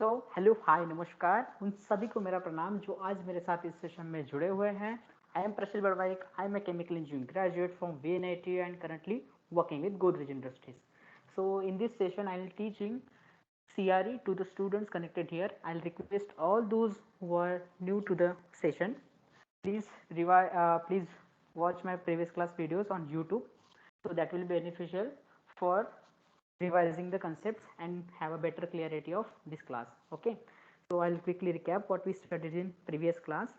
तो hello hi नमस्कार उन सभी को मेरा प्रणाम जो आज मेरे साथ इस सेशन में जुड़े हुए हैं। I am Prashil Badwaik. I am a chemical engineering graduate from VNIT and currently working with Godrej Industries. So in this session I will teaching CRE to the students connected here. I'll request all those who are new to the session, please watch my previous class videos on YouTube. So that will be beneficial for revising the concepts and have a better clarity of this class. Okay, so I'll quickly recap what we studied in previous class.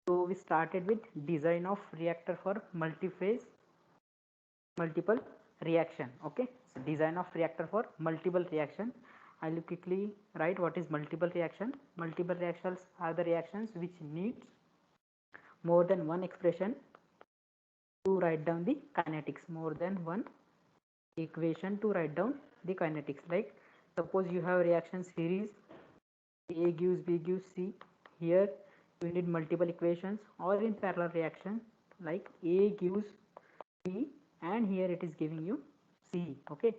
So we started with design of reactor for multiple reaction. Okay, so design of reactor for multiple reaction. I'll quickly write what is multiple reaction. Multiple reactions are the reactions which needs more than one expression to write down the kinetics, more than one equation to write down the kinetics. Like suppose you have reaction series A gives B gives C. Here you need multiple equations, or in parallel reaction like A gives B and here it is giving you C. Okay,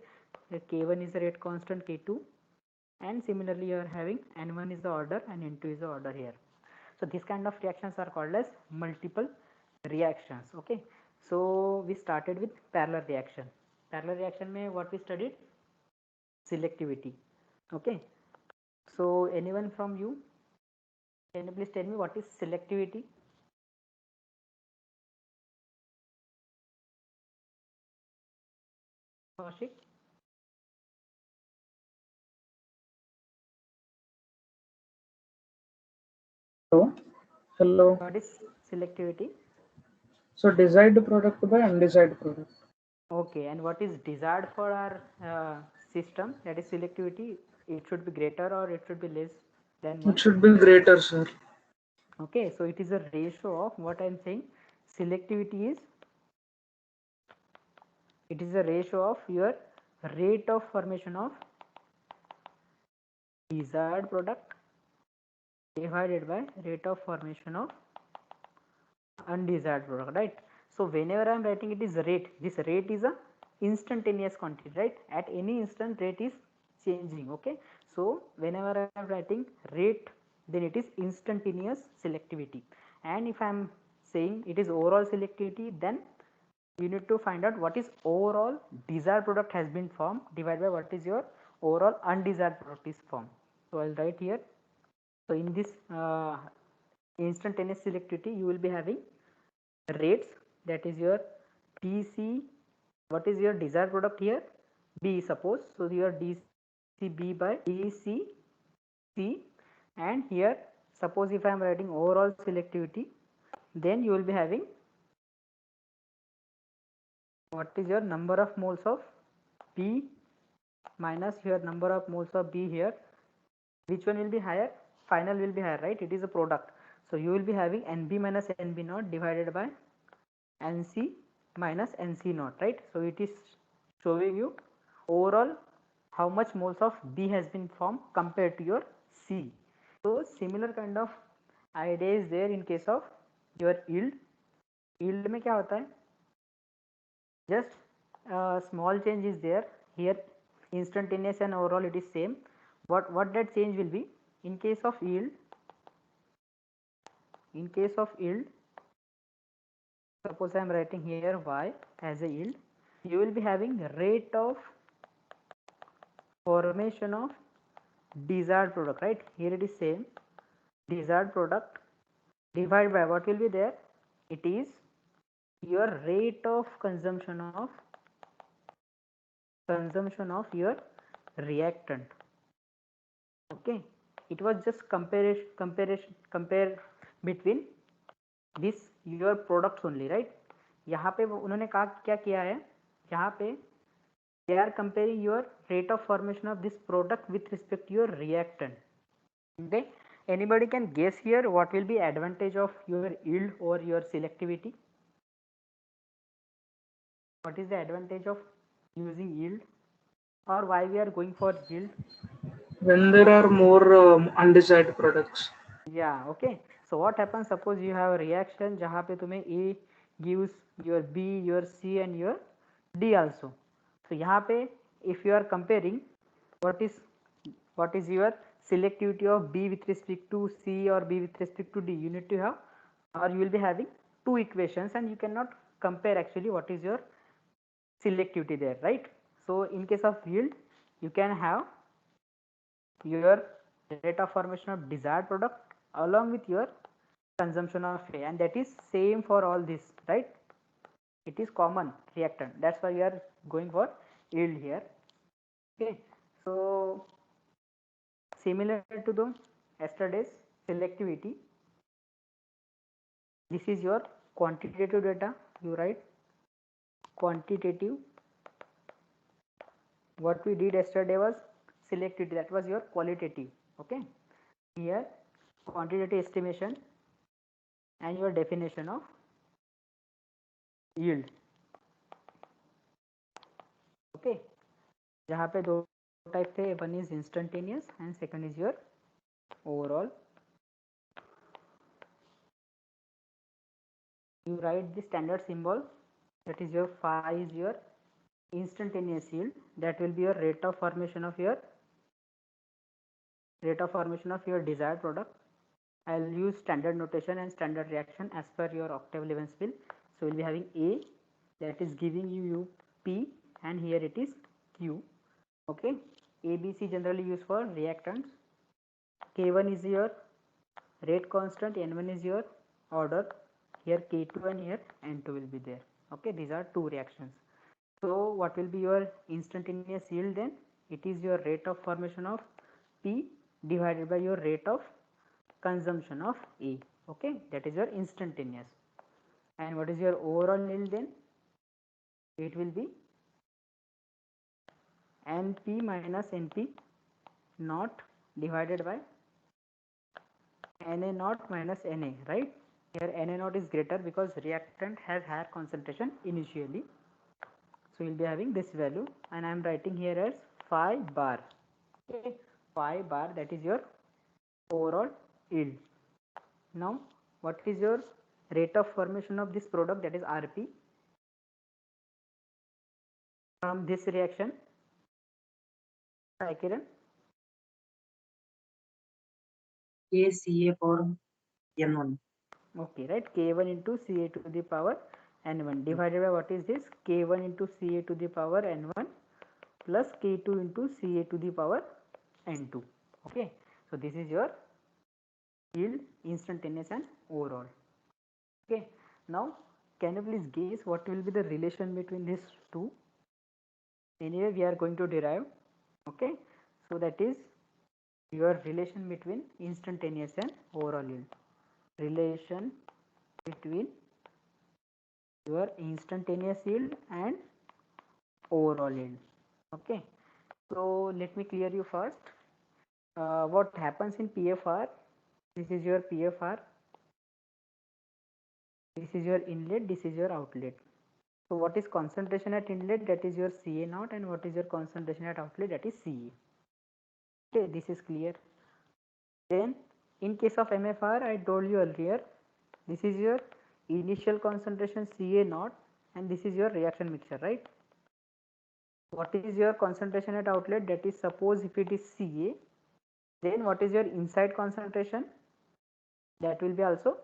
the K1 is the rate constant, K2, and similarly you are having N1 is the order and N2 is the order here. So this kind of reactions are called as multiple reactions. Okay, so we started with parallel reaction. Parallel reaction mein what we studied? Selectivity. Okay, so anyone from you, can you please tell me what is selectivity? Kaushik? Hello. What is selectivity? So desired product by undesired product. Okay, and what is desired for our system? That is selectivity. It should be greater or it should be less than 1. It should be greater, sir. Okay, so it is a ratio of what I am saying. Selectivity is, it is a ratio of your rate of formation of desired product divided by rate of formation of undesired product, right? So whenever I am writing it is rate, this rate is a instantaneous quantity, right? At any instant rate is changing. Okay, so whenever I am writing rate, then it is instantaneous selectivity. And if I am saying it is overall selectivity, then you need to find out what is overall desired product has been formed divided by what is your overall undesired product is formed. So I'll write here. So in this instantaneous selectivity you will be having rates, that is your DC. What is your desired product here? B, suppose. So your DCB by DCC, and here suppose if I am writing overall selectivity, then you will be having what is your number of moles of B minus your number of moles of B here. Which one will be higher? Final will be higher, right? It is a product. So you will be having NB minus NB naught divided by NC minus NC naught, right? So it is showing you overall how much moles of B has been formed compared to your C. So similar kind of idea is there in case of your yield. Yield में क्या होता है? Just small change is there here. Instantaneous and overall it is same. What that change will be in case of yield? In case of yield, suppose I am writing here Y as a yield, you will be having rate of formation of desired product, right? Here it is same, desired product divided by what will be there? It is your rate of consumption of your reactant. Okay, it was just compare between this your products only, right? यहाँ पे उन्होंने कहा क्या किया है, यहाँ पे they are comparing your rate of formation of this product with respect to your reactant. Okay, anybody can guess here what will be advantage of your yield or your selectivity? What is the advantage of using yield, or why we are going for yield? When there are more undesired products. Yeah, okay. So what happens, suppose you have a reaction जहाँ पे तुम्हें A gives your B, your C and your D also. So यहाँ पे if you are comparing what is your selectivity of B with respect to C or B with respect to D, you need to have, or you will be having two equations, and you cannot compare actually what is your selectivity there, right? So in case of yield, you can have your rate of formation of desired product along with your consumption of A, and that is same for all this, right? It is common reactant, that's why we are going for yield here. Okay, so similar to the yesterday's selectivity, this is your quantitative data. You write quantitative. What we did yesterday was selectivity, that was your qualitative. Okay, here quantitative estimation and your definition of yield. Okay, जहाँ पे दो type थे, one is instantaneous and second is your overall. You write the standard symbol, that is your phi is your instantaneous yield, that will be your rate of formation of your desired product. I'll use standard notation and standard reaction as per your octave Levensville. So we'll be having A, that is giving you P, and here it is Q. Okay, ABC generally used for reactants. K1 is your rate constant, N1 is your order, here K2 and here N2 will be there. Okay, these are two reactions. So what will be your instantaneous yield then? It is your rate of formation of P divided by your rate of consumption of A. Okay, that is your instantaneous. And what is your overall yield then? It will be NP minus NP naught divided by Na naught minus Na, right? Here Na naught is greater because reactant has higher concentration initially. So we will be having this value, and I am writing here as phi bar. Okay, phi bar, that is your overall yield. Now what is your rate of formation of this product, that is Rp, from this reaction? Hi Kiran. KCA for N1. Okay, right, K1 into Ca to the power N1 divided by what is this, K1 into Ca to the power N1 plus K2 into Ca to the power N2. Okay, so this is your yield, instantaneous and overall. Okay, now can you please guess what will be the relation between these two? Anyway, we are going to derive. Okay, so that is your relation between instantaneous and overall yield. Relation between your instantaneous yield and overall yield. Okay, so let me clear you first. What happens in PFR? This is your PFR, this is your inlet, this is your outlet. So what is concentration at inlet? That is your Ca naught, and what is your concentration at outlet? That is Ca. Okay, this is clear. Then in case of MFR, I told you earlier, this is your initial concentration Ca naught, and this is your reaction mixture, right? What is your concentration at outlet? That is, suppose if it is Ca, then what is your inside concentration? That will be also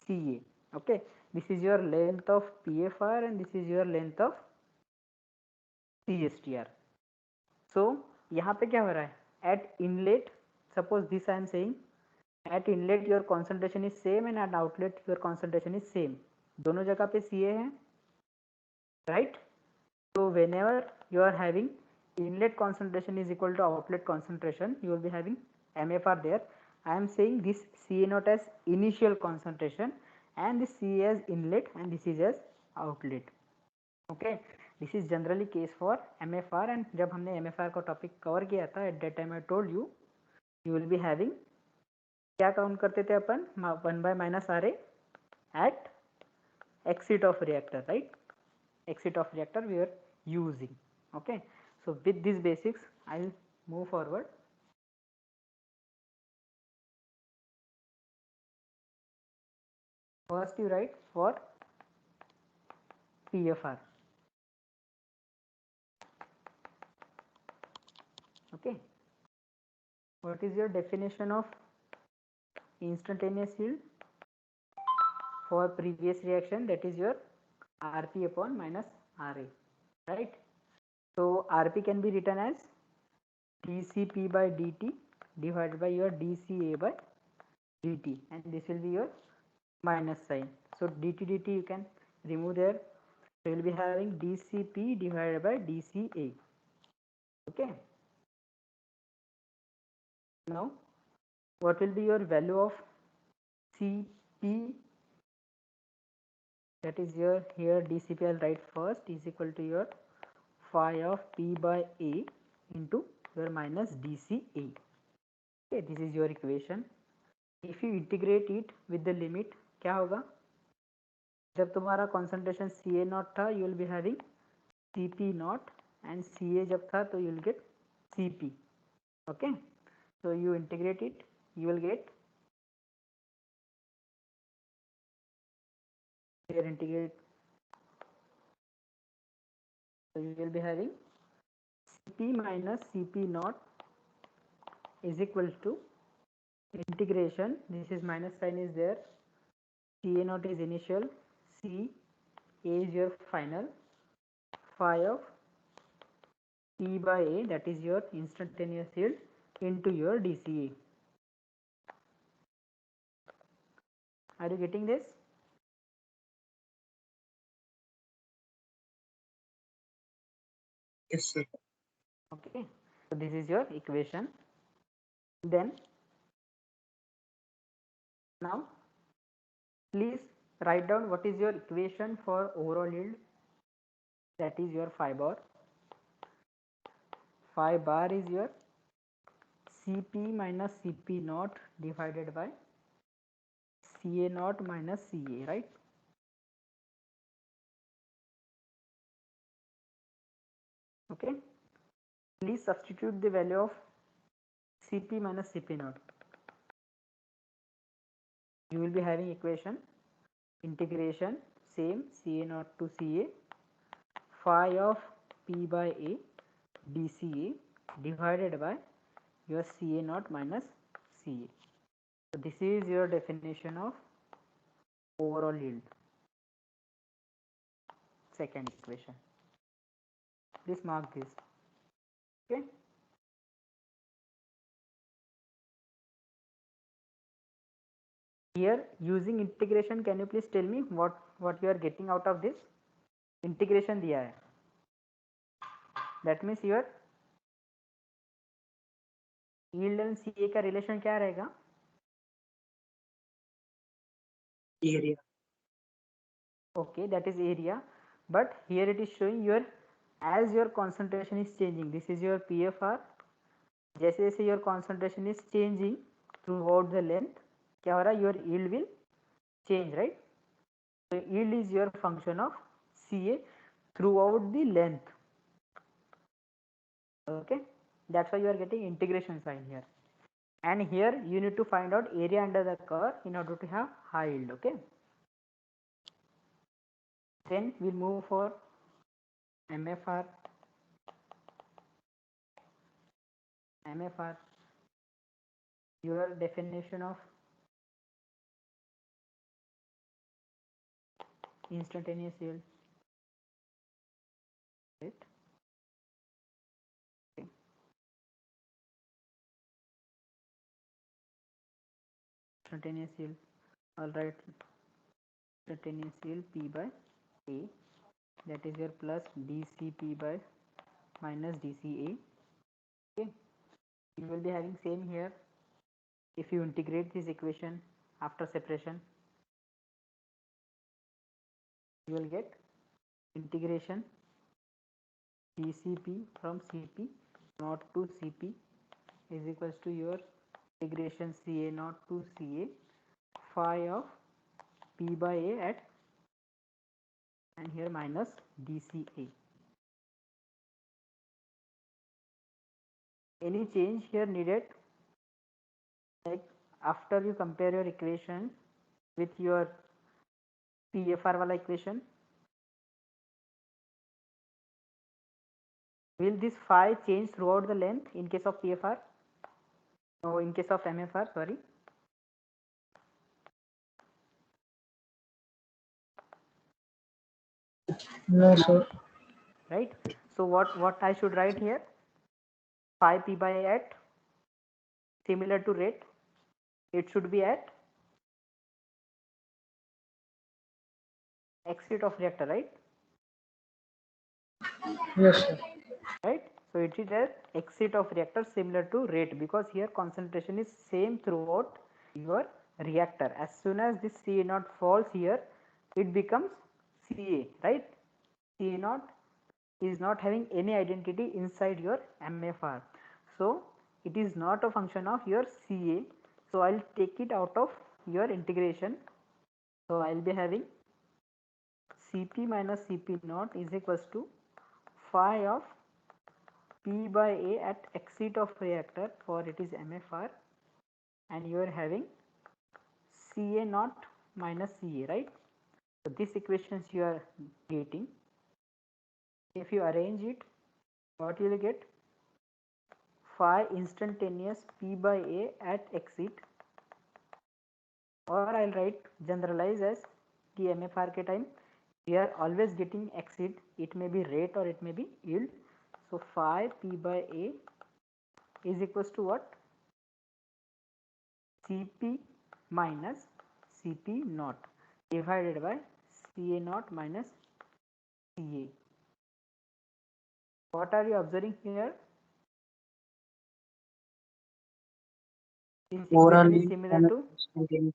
Ca. Okay, this is your length of PFR and this is your length of CSTR. So यहाँ पे क्या हो रहा है? At inlet, suppose this I am saying, at inlet your concentration is same and at outlet your concentration is same. दोनों जगह पे Ca है, right? So whenever you are having inlet concentration is equal to outlet concentration, you will be having MFR there. I am saying this Ca naught as initial concentration and this Ca as inlet and this is as outlet. Okay, this is generally case for MFR, and जब हमने MFR का topic cover किया था, at that time I told you, you will be having, क्या count करते थे अपन, 1 by minus Ra at exit of reactor, right? Exit of reactor we are using. Okay, so with these basics I will move forward. First you write for PFR. Okay, what is your definition of instantaneous yield for previous reaction? That is your Rp upon minus Ra, right? So Rp can be written as dCp by dt divided by your dCa by dt, and this will be your minus sign. So dt dt you can remove there. So you will be having dCp divided by dCa. Okay. Now what will be your value of Cp? That is your here dCp I'll write first is equal to your phi of P by A into your minus dCa. Okay, this is your equation. If you integrate it with the limit, क्या होगा? जब तुम्हारा concentration Ca naught था, you will be having Cp naught, and Ca जब था तो you will get Cp. Okay, so you integrate it, you will get here integrate. So you will be having Cp minus Cp naught is equal to integration. This is minus sign is there. Ca naught is initial, C A is your final, phi of P by A, that is your instantaneous yield, into your dCa. Are you getting this? Yes, sir. Okay, so this is your equation. Then now please write down what is your equation for overall yield. That is your phi bar. Phi bar is your Cp minus Cp naught divided by Ca naught minus Ca, right? Okay, please substitute the value of Cp minus Cp naught. You will be having equation integration same Ca naught to Ca, phi of P by A dCa divided by your Ca naught minus Ca. So this is your definition of overall yield. Second equation. Please mark this. Okay. Here using integration, can you please tell me what you are getting out of this? Integration दिया है. That means your yield and Ca का relation क्या रहेगा? Area. Okay, that is area, but here it is showing your as your concentration is changing. This is your PFR. जैसे जैसे your concentration is changing throughout the length, क्या हो रहा है? Your yield will change, right? So yield is your function of Ca throughout the length. Okay, that's why you are getting integration sign here. And here you need to find out area under the curve in order to have high yield. Okay. Then we'll move for MFR. MFR, your definition of instantaneous yield, right? Okay. Instantaneous yield, all right. Instantaneous yield P by A, that is your plus dCp by minus dCa. Okay, you will be having same here. If you integrate this equation after separation, you will get integration dCp from Cp naught to Cp is equals to your integration Ca naught to Ca, phi of P by A at, and here minus dCa. Any change here needed? Like after you compare your equation with your PFR wala equation, will this phi change throughout the length in case of PFR? Oh, in case of MFR, sorry. No, sir. Right. So what I should write here? 5 p by 8 similar to rate. It should be at exit of reactor, right? Yes, sir. Right. So it is at exit of reactor similar to rate, because here concentration is same throughout your reactor. As soon as this Ca naught falls here, it becomes Ca, right? Ca naught is not having any identity inside your MFR. So it is not a function of your Ca. So I'll take it out of your integration. So I'll be having Cp minus Cp naught is equals to phi of P by A at exit of reactor, for it is MFR, and you are having Ca naught minus Ca, right? So this equations you are getting. If you arrange it, what you will get? Phi instantaneous P by A at exit, or I'll write generalize as the MFR के time we are always getting exit. It may be rate or it may be yield. So phi P by A is equals to what? Cp minus Cp naught divided by Ca naught minus Ca. What are you observing here? This Overall equation is yield similar and to, instantaneous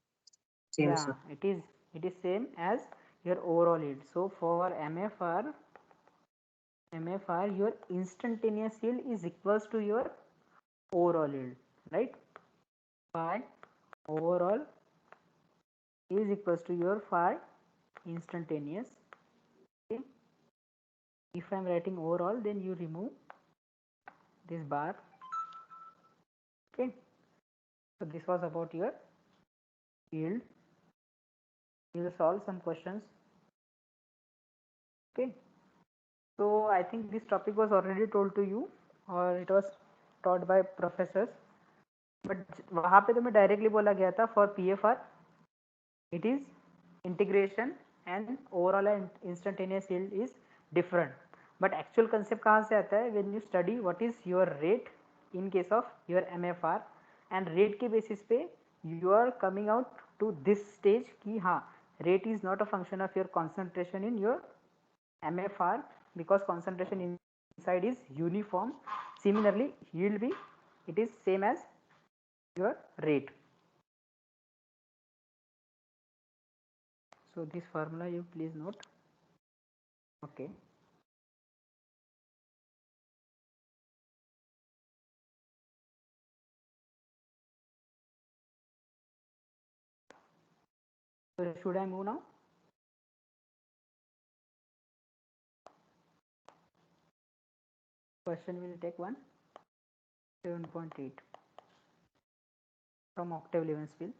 same, yeah, sir. it is same as your overall yield. So for MFR your instantaneous yield is equals to your overall yield, right? Phi overall is equals to your phi instantaneous. Okay. If I am writing overall, then you remove this bar. Okay. So this was about your yield. We will solve some questions. Okay. So I think this topic was already told to you, or it was taught by professors. But वहाँ पे तो मैं directly बोला गया था for PFR it is integration and overall and instantaneous yield is different. But actual concept कहाँ से आता है? When you study what is your rate in case of your MFR, and rate के basis पे you are coming out to this stage कि हाँ rate is not a function of your concentration in your MFR, because concentration inside is uniform. Similarly yield be it is same as your rate. So this formula you please note. Okay. So should I move now? Question will take one. 7.8 from Octave Levensville.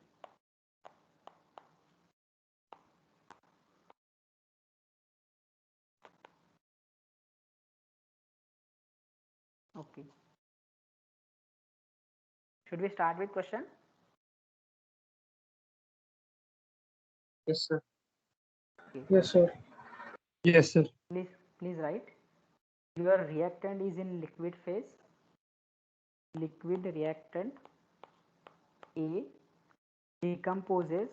Okay. Should we start with question? Yes, sir. Okay. Yes, sir. Yes, sir. Please write. Your reactant is in liquid phase. Liquid reactant A decomposes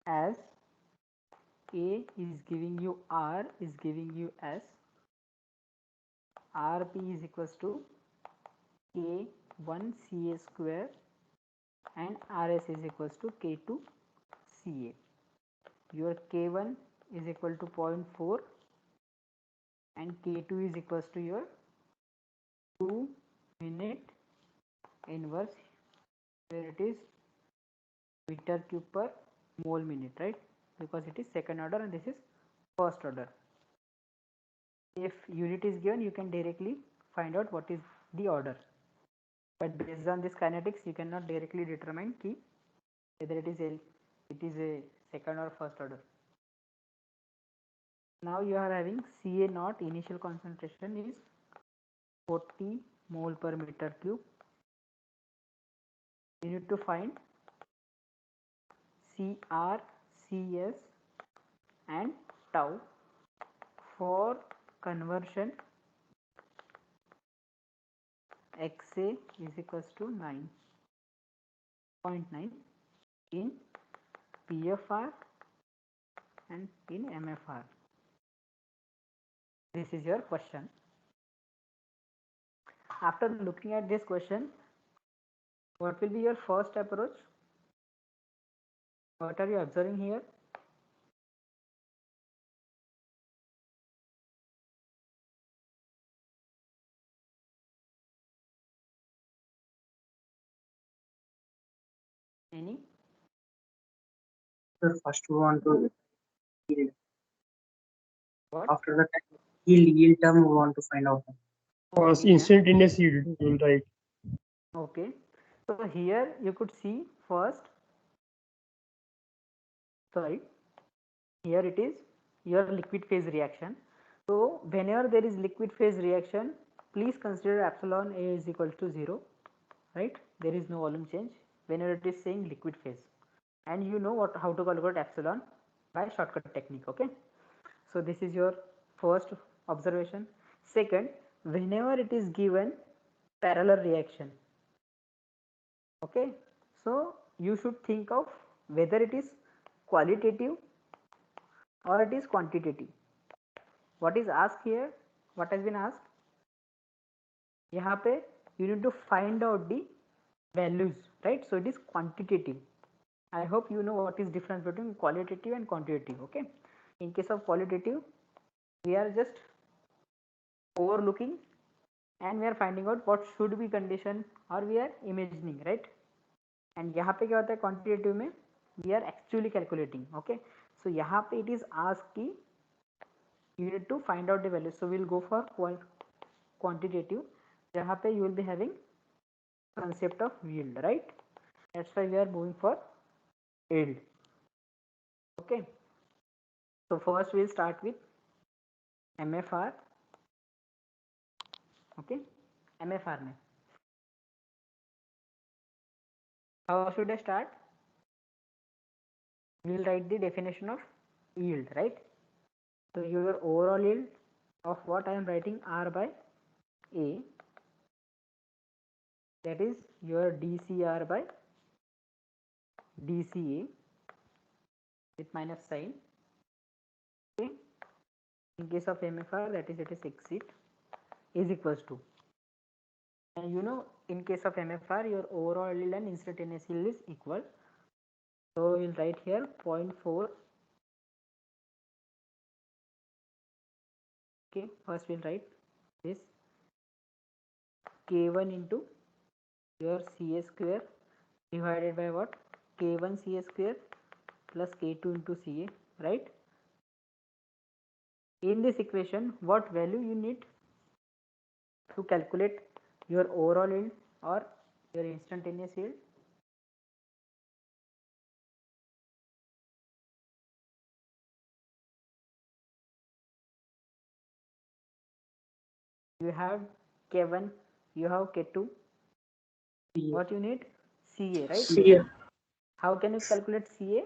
as A is giving you R is giving you S. Rp is equals to K1 Ca square and Rs is equals to K2 Ca. Your K1 is equal to 0.4 and K2 is equals to your 2-minute inverse, where it is meter cube per mole minute, right? Because it is second order and this is first order. If unit is given, you can directly find out what is the order, but based on this kinetics you cannot directly determine key whether it is a second or first order. Now you are having Ca naught initial concentration is 40 mole per meter cube, you need to find CR, CS and tau for conversion XA is equals to 9.9 in PFR and in MFR. This is your question. After looking at this question, what will be your first approach? What are you observing here? Any? Sir, first we want to yield. What? After that, yield term we want to find out. First, instantaneous yield, you'll write. Okay. So here you could see first, sorry, here it is your liquid phase reaction. So whenever there is liquid phase reaction, please consider epsilon A is equal to 0, right? There is no volume change whenever it is saying liquid phase, and you know what, how to calculate epsilon by shortcut technique. Okay, so this is your first observation. Second, whenever it is given parallel reaction, okay, so you should think of whether it is qualitative or it is quantitative. What is asked here, what has been asked, यहाँ पे you need to find out the values, right? So it is quantitative. I hope you know what is difference between qualitative and quantitative. Okay, in case of qualitative we are just overlooking and we are finding out what should be condition or we are imagining, right? And यहाँ पे क्या होता है quantitative में we are actually calculating. Okay, so यहाँ पे it is asked कि you need to find out the value. So we'll go for quantitative, जहाँ पे you will be having concept of yield, right? That's why we are moving for yield. Okay, so first we'll start with MFR. Okay, MFR में how should I start? We'll write the definition of yield, right? So your overall yield of what I am writing R by A, that is your DCR by DCA with minus sign. Okay, in case of MFR, that is it is exit is equals to, and you know in case of MFR your overall yield and instantaneous yield is equal. So we'll write here 0.4. Okay, first we'll write this K1 into your CA square divided by what, K1 CA square plus K2 into CA, right? In this equation, what value you need to calculate your overall yield or your instantaneous yield? You have K1, you have K2. What you need? CA, right? CA. How can you calculate CA?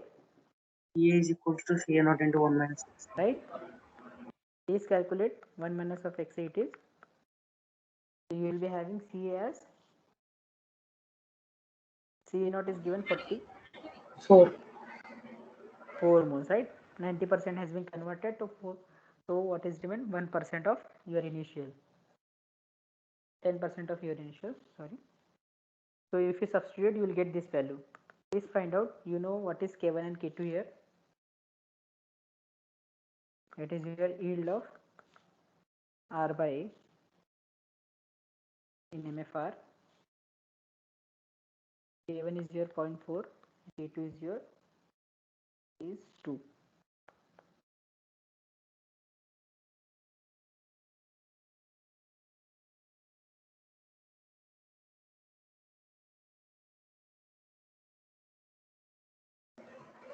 CA is equal to CA naught into 1 minus X. Right? Please calculate 1 minus of X it is. So you will be having CA as CA naught is given 4. 4 moles, right? 90% has been converted to 4. So what is given? 1% of your initial, 10% of your initial, sorry. So if you substitute, you will get this value. Please find out, you know what is K1 and K2 here. It is your yield of R by A in MFR. K1 is your 0.4, K2 is your is 2.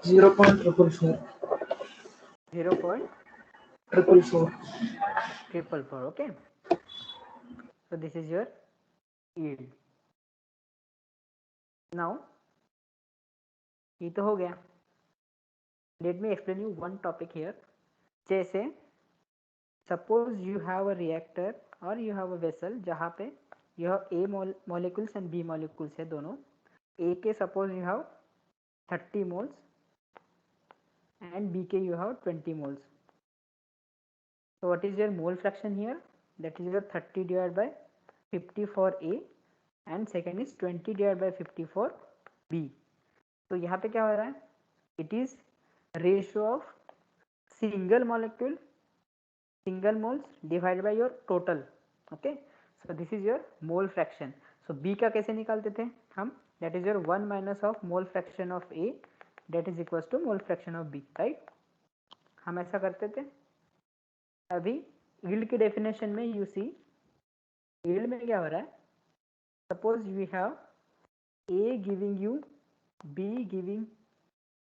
Zero point triple four. 0.444. Okay. So this is your yield. Now ये तो हो गया. Let me explain you one topic here. जैसे suppose you have a reactor और you have a vessel जहाँ पे you have A molecules and B molecules है दोनों. ए के suppose you have 30 moles and B के you have 20 moles. So what is your mole fraction here? That is your 30 divided by 50 for A and second is 20 divided by 50 for B. तो यहाँ पे क्या हो रहा है? It is ratio of single molecule single moles divided by your total. Okay, so this is your mole fraction. So B का कैसे निकालते थे हम? That is your 1 minus of mole fraction of A that is equals to mole fraction of B, right? हम ऐसा करते थे. अभी यील्ड की डेफिनेशन में यू सी यील्ड में क्या हो रहा है. Suppose we have a giving you B giving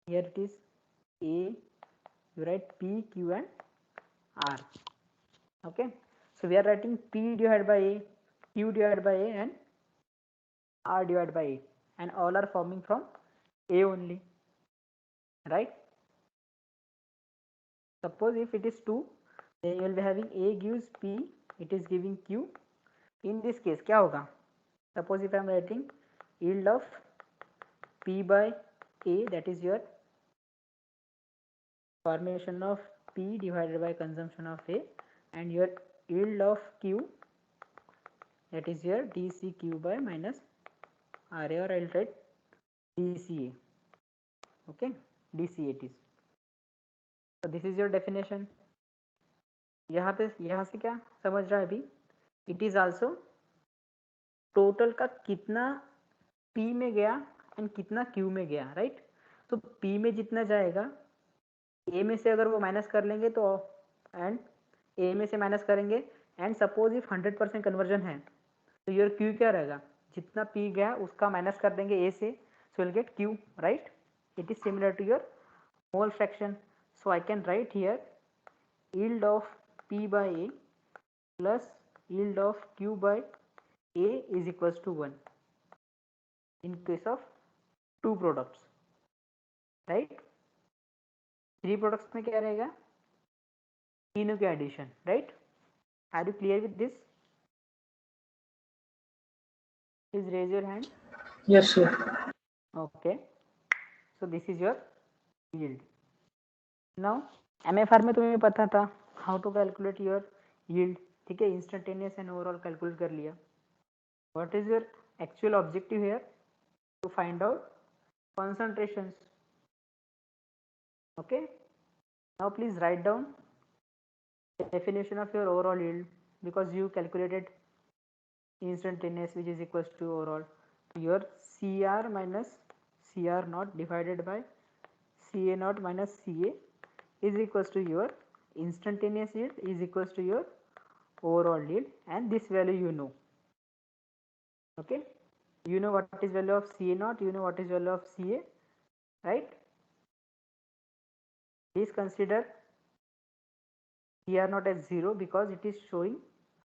here it is a you write P Q and R. Okay, so we are writing P divide by A, Q divide by A and R divide by A and all are forming from A only, right? Suppose if it is 2, then you will be having A gives P, it is giving Q. In this case क्या होगा? Suppose if I am writing yield of P by A, that is your formation of P divided by consumption of A, and your yield of Q, that is your dCQ by minus RA, or I will write dCA. Okay, dCA it is. So this is your definition. यहाँ से क्या समझ रहा है अभी? It is also total का कितना P में गया एंड कितना Q में गया, राइट? तो P में जितना जाएगा A में से अगर वो माइनस कर लेंगे तो एंड A में से माइनस करेंगे एंड सपोज इफ 100% कन्वर्जन है तो योर Q क्या रहेगा? जितना P गया उसका माइनस कर देंगे A से, so will get Q, right? It is similar to your mole fraction. So I can write here yield of P by A plus yield of Q by A is equals to 1 in case of 2 products, right? 3 products में क्या रहेगा? तीनों के addition, right? Are you clear with this? Please raise your hand. Yes, sir. Okay, so this is your yield. Now MFR में तुम्हें पता था how to calculate your yield, ठीक है? Instantaneous and overall calculate कर लिया. What is your actual objective here? To find out concentrations. Okay, now please write down the definition of your overall yield, because you calculated instantaneous which is equals to overall. Your CR minus CR naught divided by CA naught minus CA is equals to your instantaneous yield is equals to your overall yield, and this value you know. Okay, you know what is value of CA naught, you know what is value of CA, right? Please consider CR naught as 0 because it is showing,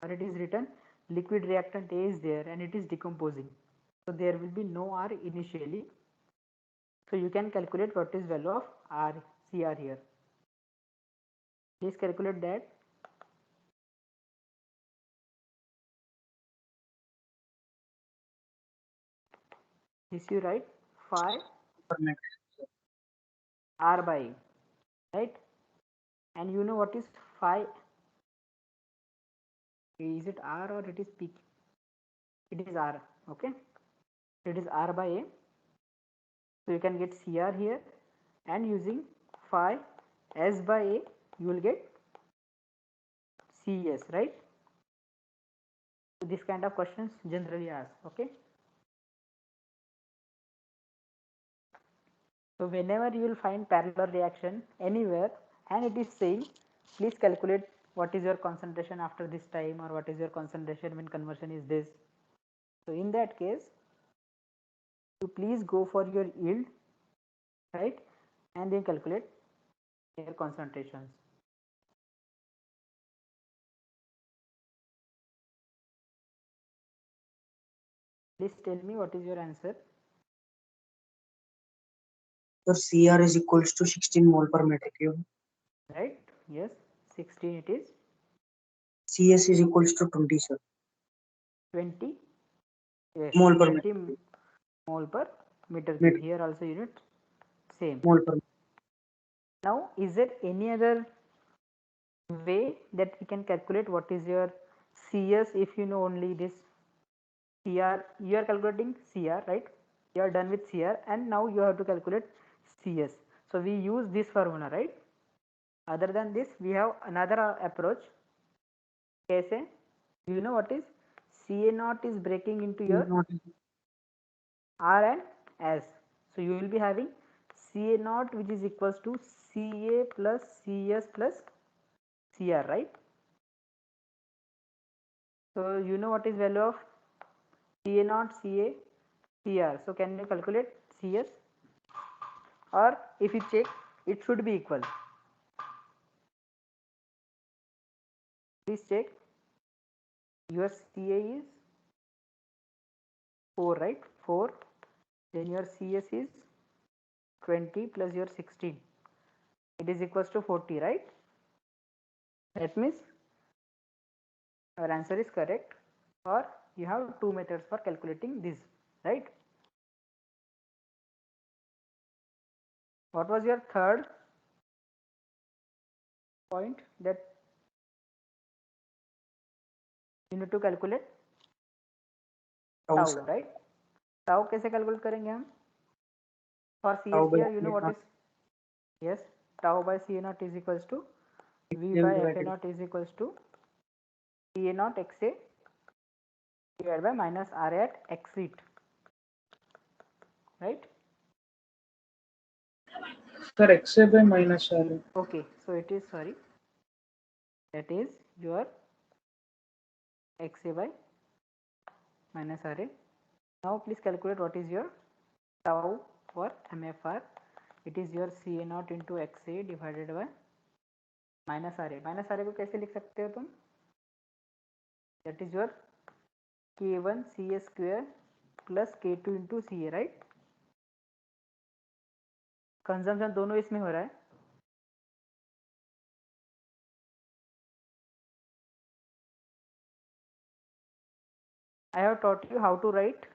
or it is written liquid reactant A is there and it is decomposing, so there will be no R initially, so you can calculate what is value of R CR here. Please calculate that. This you write 5 per minute. R by A, right? And you know what is 5? Is it R or it is P? It is R. Okay, it is R by A, so you can get CR here, and using 5 S by A you will get CS, right? So this kind of questions generally asked. Okay, so whenever you will find parallel reaction anywhere and it is saying please calculate what is your concentration after this time, or what is your concentration when conversion is this, so in that case you please go for your yield, right, and then calculate their concentrations. Please tell me what is your answer. So Cr is equals to 16 mole per meter cube. right? Yes, 16 it is. Cs is equals to 20, sir. 20, yes, Mole per 20 meter. mole per meter cube. Meter. Here also unit same. Mole per meter. Now, is there any other way that we can calculate what is your CS if you know only this CR? You are calculating CR, right? You are done with CR and now you have to calculate CS. So we use this formula, right? Other than this, we have another approach. Kaise? You know what is CA naught is breaking into your Not R and S. So you will be having CA naught which is equals to CA plus CS plus CR, right? So you know what is value of CA naught, CA, CR. So can you calculate CS? Or if you check, it should be equal. Please check. Your CA is 4, right? 4. Then your CS is 20 plus your 16. It is equals to 40, right? That means our answer is correct. Or you have two methods for calculating this, right? What was your third point that you need to calculate? tau, Tau, sir. right? Tau कैसे calculate करेंगे हम? For Tau by CSPR, you know CA what naught is? Yes, tau by CA naught is equals to V by FA naught is equals to CA naught XA divided by minus RA at exit, right? Sir, XA by minus RA. Okay, so it is, sorry, that is your XA by minus RA. Now please calculate what is your tau for MFR. It is your CA naught into XA divided by minus RA. Minus RA को कैसे लिख सकते हो तुम? That is your K1 CA square plus K2 into CA, right? Consumption दोनों इसमें हो रहा है. I have taught you how to write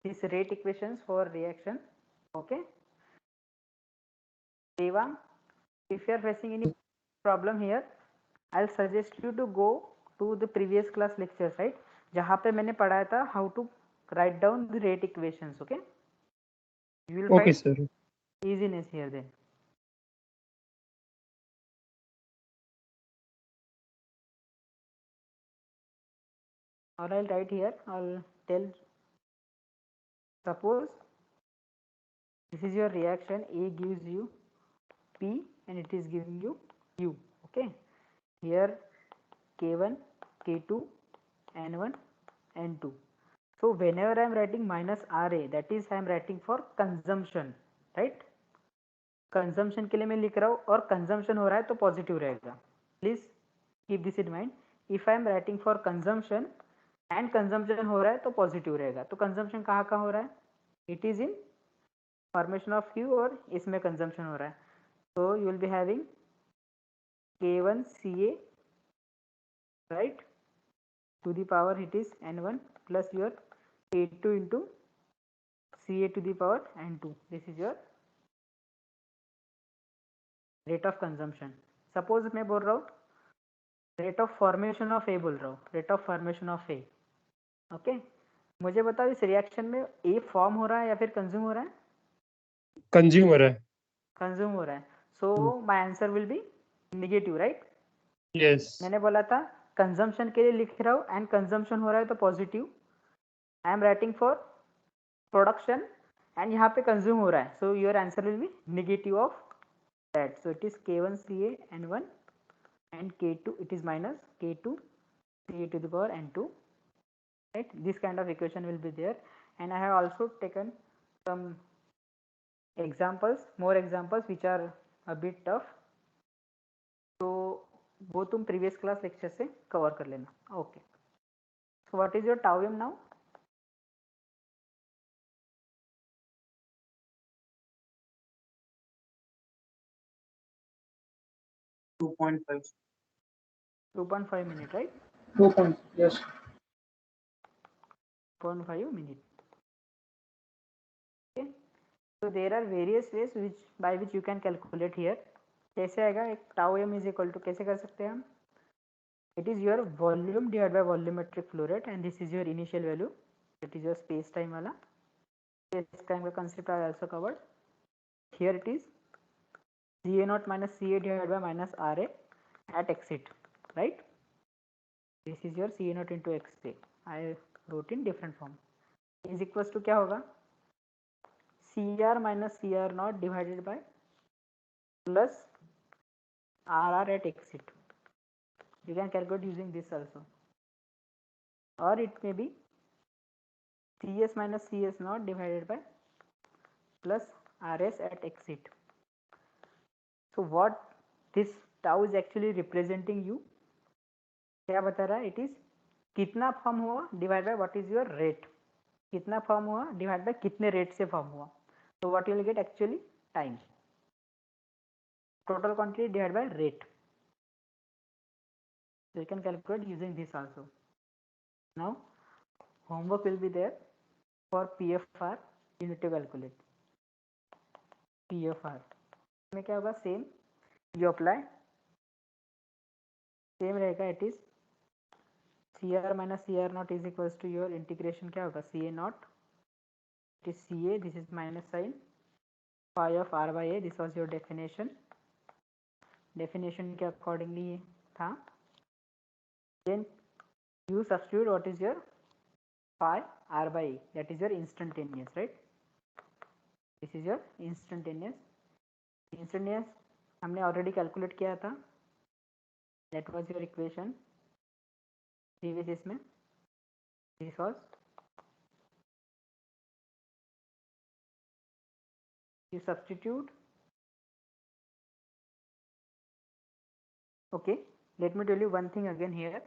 these rate equations for reaction. Okay. Devang, if you are facing any problem here, I'll suggest you to go to the previous class lectures, right? जहाँ पे मैंने पढ़ाया था how to write down the rate equations. Okay. You will Okay, find sir. easiness here then. Or I'll write here. I'll tell. Suppose this is your reaction. A gives you P and it is giving you U. Okay. Here K1, K2, N1, N2. So whenever I am writing minus RA, that is I am writing for consumption, right? Consumption के लिए मैं लिख रहा हूँ और consumption हो रहा है तो पॉजिटिव रहेगा. Please keep this in mind. If I am writing for consumption and consumption हो रहा है तो पॉजिटिव रहेगा. तो कंजम्पशन कहाँ कहाँ हो रहा है? It is in formation of Q और इसमें कंजम्पशन हो रहा है. तो you will be having K1 CA, right, to the power it is N1 plus your K2 into CA to the power N2. This is your rate of consumption. Suppose मैं बोल रहा हूँ रेट ऑफ फॉर्मेशन ऑफ ए बोल रहा हूँ. Rate of formation of A. Okay. मुझे बताओ इस रिएक्शन में ए फॉर्म हो रहा है या फिर कंज्यूम हो रहा है? Consumer है. कंज्यूम हो रहा है. So my answer will be negative, right? Yes. मैंने बोला था कंजम्पशन के लिए लिख रहा हूँ एंड कंजम्पशन हो रहा है तो positive. I am writing for production and यहाँ पे कंज्यूम हो रहा है. So your answer will be negative of that. So it is K1 CA N1 and K2 it is minus K2 CA to the power N2, right? This kind of equation will be there, and I have also taken some examples, more examples which are a bit tough, so वो तुम previous class lecture से cover कर लेना. Okay, so what is your tau m now? 2.5. 2.5 minute, right? 2 point. Yes. 0.5 minute. Okay. So there are various ways by which you can calculate here. कैसे आएगा? एक tau m is equal to कैसे कर सकते हैं हम? It is your volume divided by volumetric flow rate, and this is your initial value. It is your space time wala. Space time का concept I also covered. Here it is CA naught minus CA divided by minus RA at exit, right? This is your CA naught into XA. I wrote in different form. Is equals to क्या होगा? CR minus CR naught divided by plus RR at exit. You can calculate using this also, or it may be CS minus CS naught divided by plus RS at exit. So what this tau is actually representing you, क्या बता रहा है? It is कितना form हुआ divide by what is your rate, कितना form हुआ divide by कितने rate से फॉर्म हुआ. So what you will get actually time, total quantity divided by rate. So you can calculate using this also. Now homework will be there for PFR. You need to calculate PFR में क्या होगा? Same you apply, same रहेगा. It is CR minus CR naught is equals to your integration क्या होगा? CA naught, it is CA, this is minus sign, phi of R by A. This was your definition. Definition के accordingly था. Then you substitute what is your phi R by A, that is your instantaneous, right? This is your instantaneous. Instantaneous हमने already calculate किया था. That was your equation previous इसमें. This was you substitute. Okay, let me tell you one thing again here.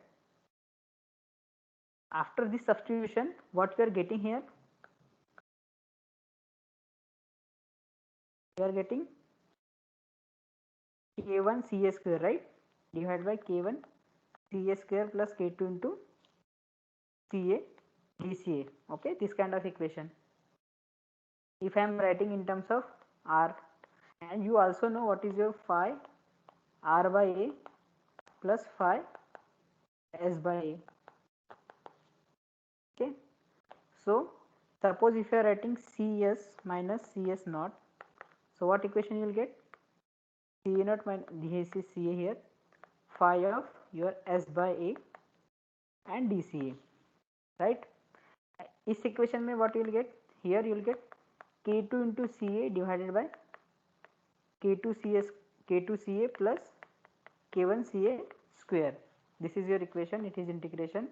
After this substitution, what we are getting here? We are getting K1 CA square, right? Divided by K1 CA square plus K2 into CA DCA. Okay, this kind of equation. If I am writing in terms of R, and you also know what is your phi R by A plus phi S by A. Okay, so suppose if you are writing CS minus CS naught, so what equation you will get? CA naught minus, this is CA here, phi of your S by A and DCA, right? इस equation में what you will get? Here you will get K2 into CA divided by K2 CA plus K1 CA square. This is your equation. It is integration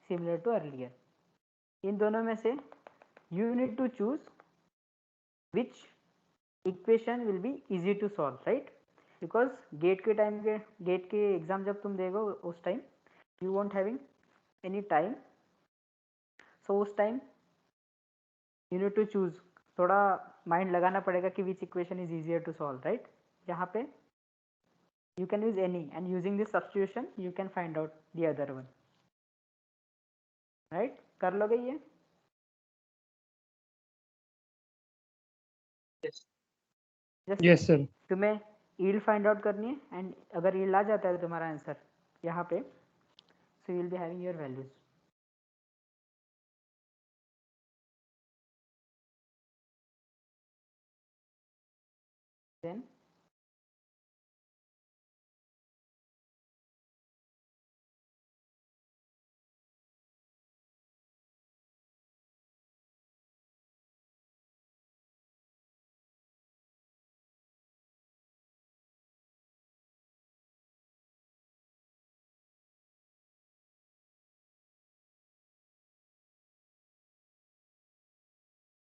similar to earlier. इन दोनों में से you need to choose which equation will be easy to solve, right? Because GATE के exam जब तुम देगो उस time you won't having any time, so उस time you need to choose. थोड़ा माइंड लगाना पड़ेगा कि which equation is easier to solve, right? यहाँ पे you can use any, and using this substitution you can find out the other one, right? कर लोगे ये? Yes. Just Yes, sir. तुम्हें yield find out करनी है, and अगर yield आ जाता है तुम्हारा आंसर यहाँ पे, so you will be having your values. Then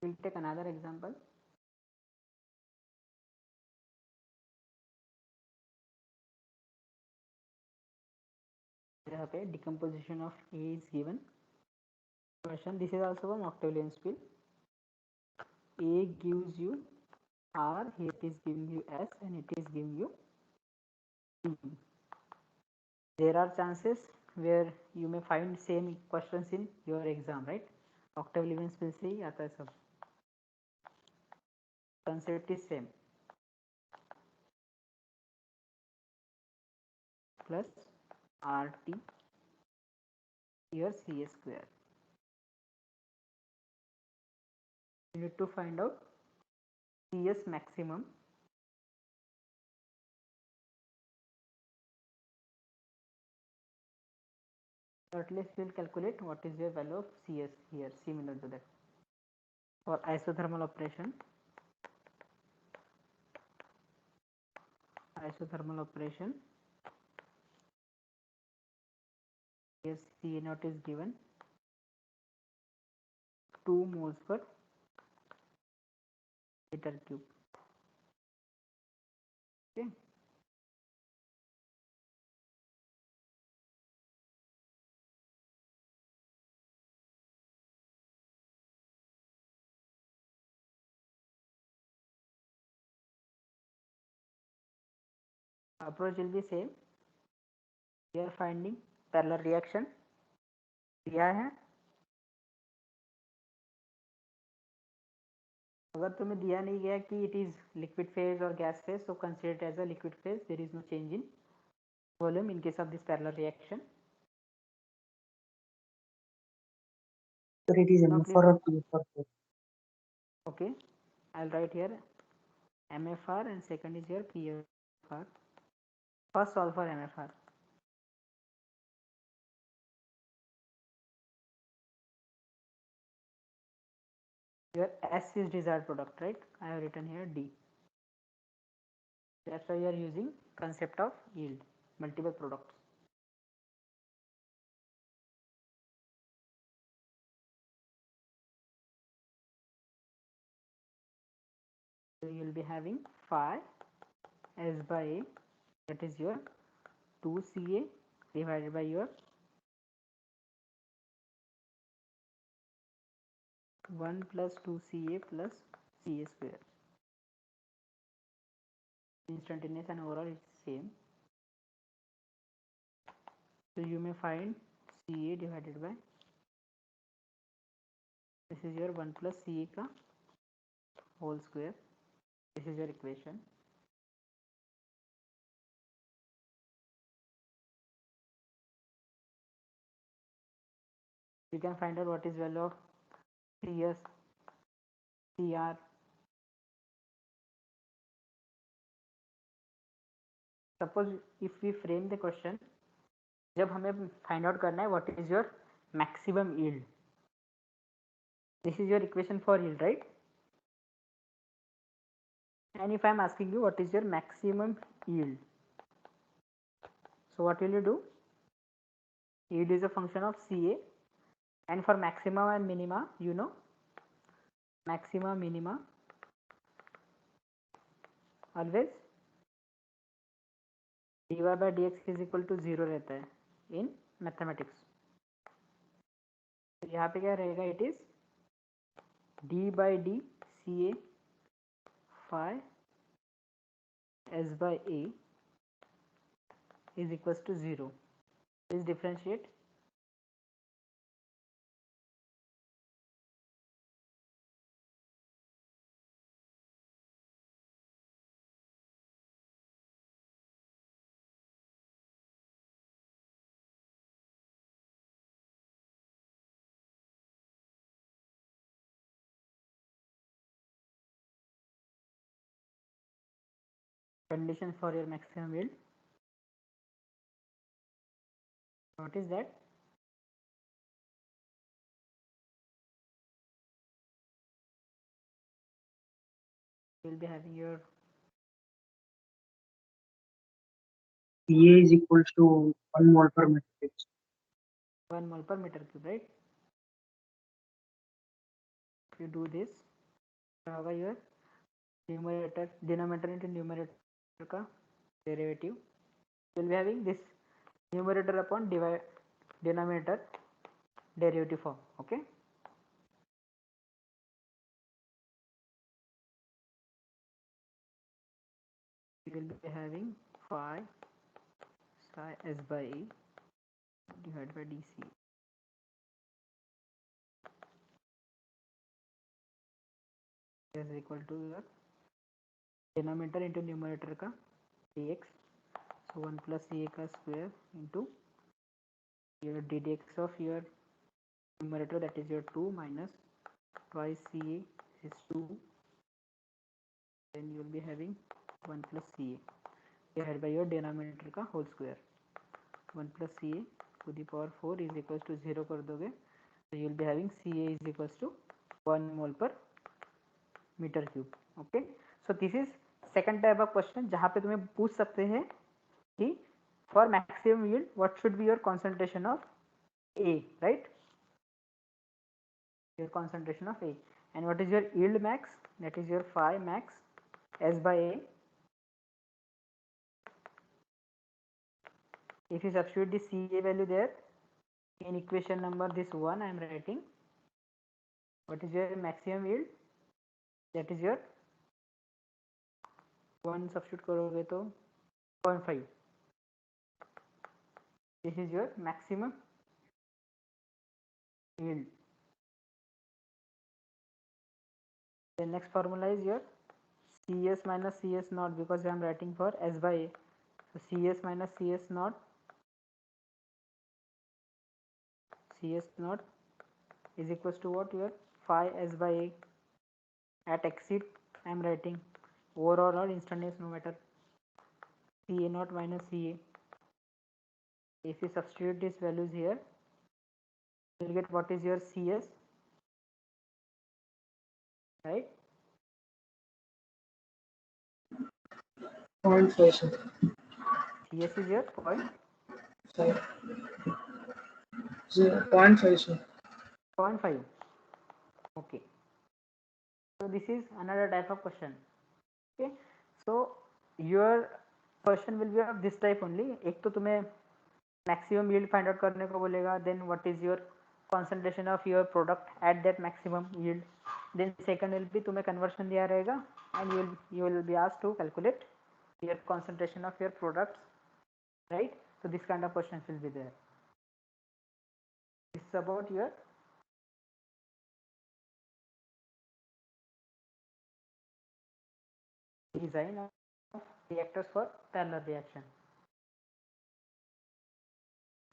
we'll take another example. यहाँ पे decomposition of A is given. Question. This is also a Octavian spill. A gives you R, here it is giving you S, and it is giving you There are chances where you may find same questions in your exam, right? Octave Levenspiel से ही आता है सब. Concept is same. Plus RT here CS square. You need to find out CS maximum. So at least we'll calculate what is your value of CS here, similar to that. For isothermal operation, here C naught is given 2 moles per meter cube. Okay. Approach will be same. We are finding parallel reaction दिया है. अगर तुम्हें दिया नहीं गया कि it is liquid phase or gas phase, so consider it as a liquid phase. There is no change in volume in case of this parallel reaction. So it is Now MFR or PFR. Okay, I'll write here MFR and second is your PFR. First solve for MFR. Your S is desired product, right? I have written here D. That's why you are using concept of yield, multiple products. So you will be having phi S by A, that is your 2Ca divided by your 1 plus 2Ca plus Ca square. Instantaneous and overall it's same. So you may find Ca divided by, this is your 1 plus Ca ka whole square. This is your equation. You can find out what is value of Cs, Cr. Suppose if we frame the question, जब हमें find out करना है what is your maximum yield. This is your equation for yield, right? And if I am asking you what is your maximum yield, so what will you do? Yield is a function of Ca, and for maxima and minima, you know, maxima minima always dy by dx is equal to 0 रहता है in mathematics. तो यहाँ पे क्या रहेगा? It is d by d Ca phi S by A is equals to 0. Please differentiate. Condition for your maximum yield. What is that? You will be having your Ca is equals to 1 mole per meter cube. 1 mole per meter cube, right? If you do this, होगा your numerator, denominator into numerator का derivative. You will be having this numerator upon denominator derivative form. Okay. You will be having phi delta S by A divided by dc is equal to your denominator into numerator का dx, so 1 plus CA का square into your ddx of your numerator, that is your 2, minus twice CA is 2, then you will be having 1 plus CA divided by your denominator का whole square. 1 plus CA to the power 4 is equals to 0 कर दोगे, so you will be having CA is equals to 1 mole per meter cube. Okay, so this is second type of question जहाँ पे तुम्हें पूछ सकते हैं कि for maximum yield what should be your concentration of A, right? Your concentration of A, and what is your yield max, that is your phi max S by A. If you substitute the CA value there in equation number this 1 I am writing, what is your maximum yield, that is your 1 substitute करोगे तो 0.5, this is your maximum yield. The next formula is your CS minus CS naught, because I am writing for S by A, so CS minus CS naught, CS naught is equals to what, your phi S by A at exit I am writing overall or instantaneous, no matter, CA naught minus CA. If you substitute these values here, you will get what is your CS, right? 0.5, sir. CS is your point 5. 0.5, sir. 0.5. Okay, so this is another type of question. Okay, so your question will be of this type only. एक तो तुम्हें maximum yield find out करने को बोलेगा, then what is your concentration of your product at that maximum yield, then second will be तुम्हें conversion दिया रहेगा and you will be asked to calculate your concentration of your products, right? So this kind of questions will be there. This is about your design of reactors for parallel reaction.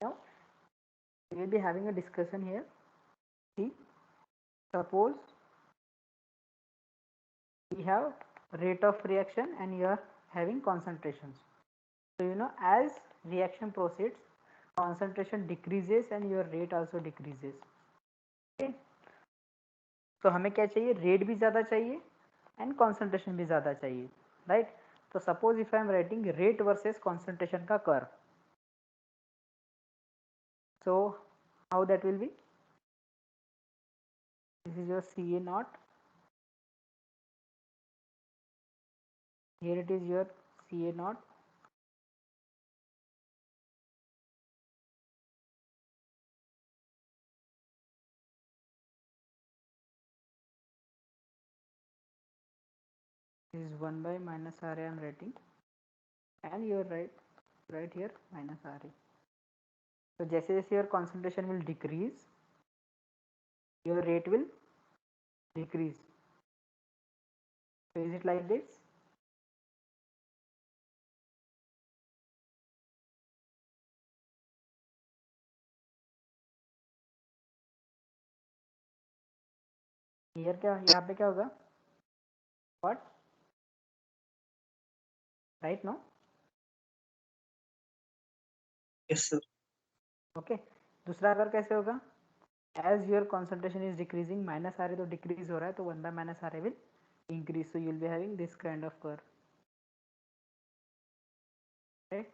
Now we will be having a discussion here. See, suppose we have rate of reaction and you are having concentrations. So you know, as reaction proceeds, concentration decreases and your rate also decreases. Okay, तो हमें क्या चाहिए, rate भी ज़्यादा चाहिए and concentration भी ज़्यादा चाहिए, राइट? तो suppose if I am writing rate versus concentration का curve, so how that will be, this is your CA naught, here it is your CA naught, this is 1 by minus RA I am writing, and you are right here minus RA. So जैसे जैसे your concentration will decrease, your rate will decrease. So is it like this? Here क्या, यहाँ पे क्या होगा, what, right? No? Yes, sir. Okay, दूसरा अगर कैसे होगा, as your concentration is decreasing, minus RA तो decrease हो रहा है, तो 1 by minus RA will increase, so you will be having this kind of curve, right?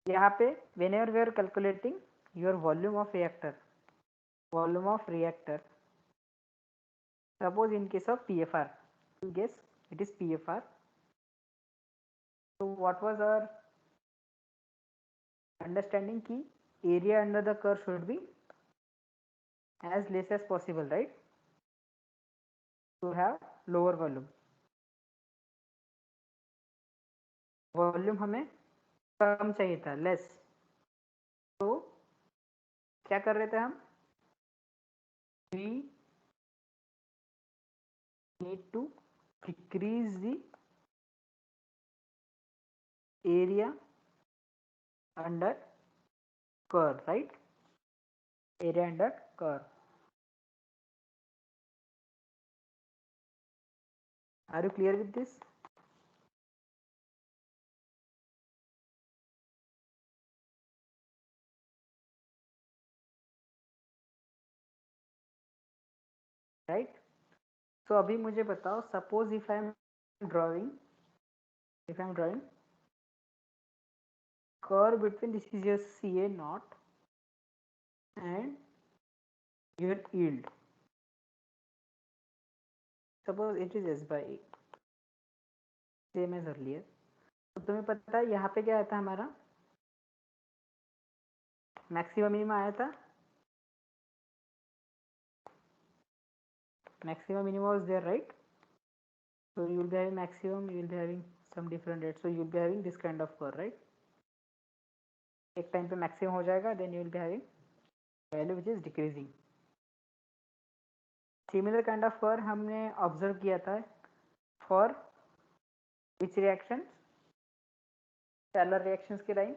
यहाँ पे whenever we are calculating your volume of reactor, suppose in case of PFR, you guess it is PFR, so what was our understanding ki area under the curve should be as less as possible, right, to have lower volume. Volume हमें कम चाहिए था, less. तो क्या कर रहे थे हम, we need to decrease the area under curve, right? Area under curve. Are you clear with this? Right? So अभी मुझे बताओ, suppose if I am drawing curve between, this is your CA naught and your yield. Suppose it is S by A, same as earlier. तो तुम्हें पता है यहाँ पे क्या आया था, हमारा मैक्सिमम मिनिमम आया था, maximum minimum was there, right? So you will be having maximum, you will be having some different rates, so you will be having this kind of curve, right? एक टाइम पे maximum हो जाएगा, then you will be having value which is decreasing. Similar kind of curve हमने observe किया था for which reactions? Parallel reactions के time.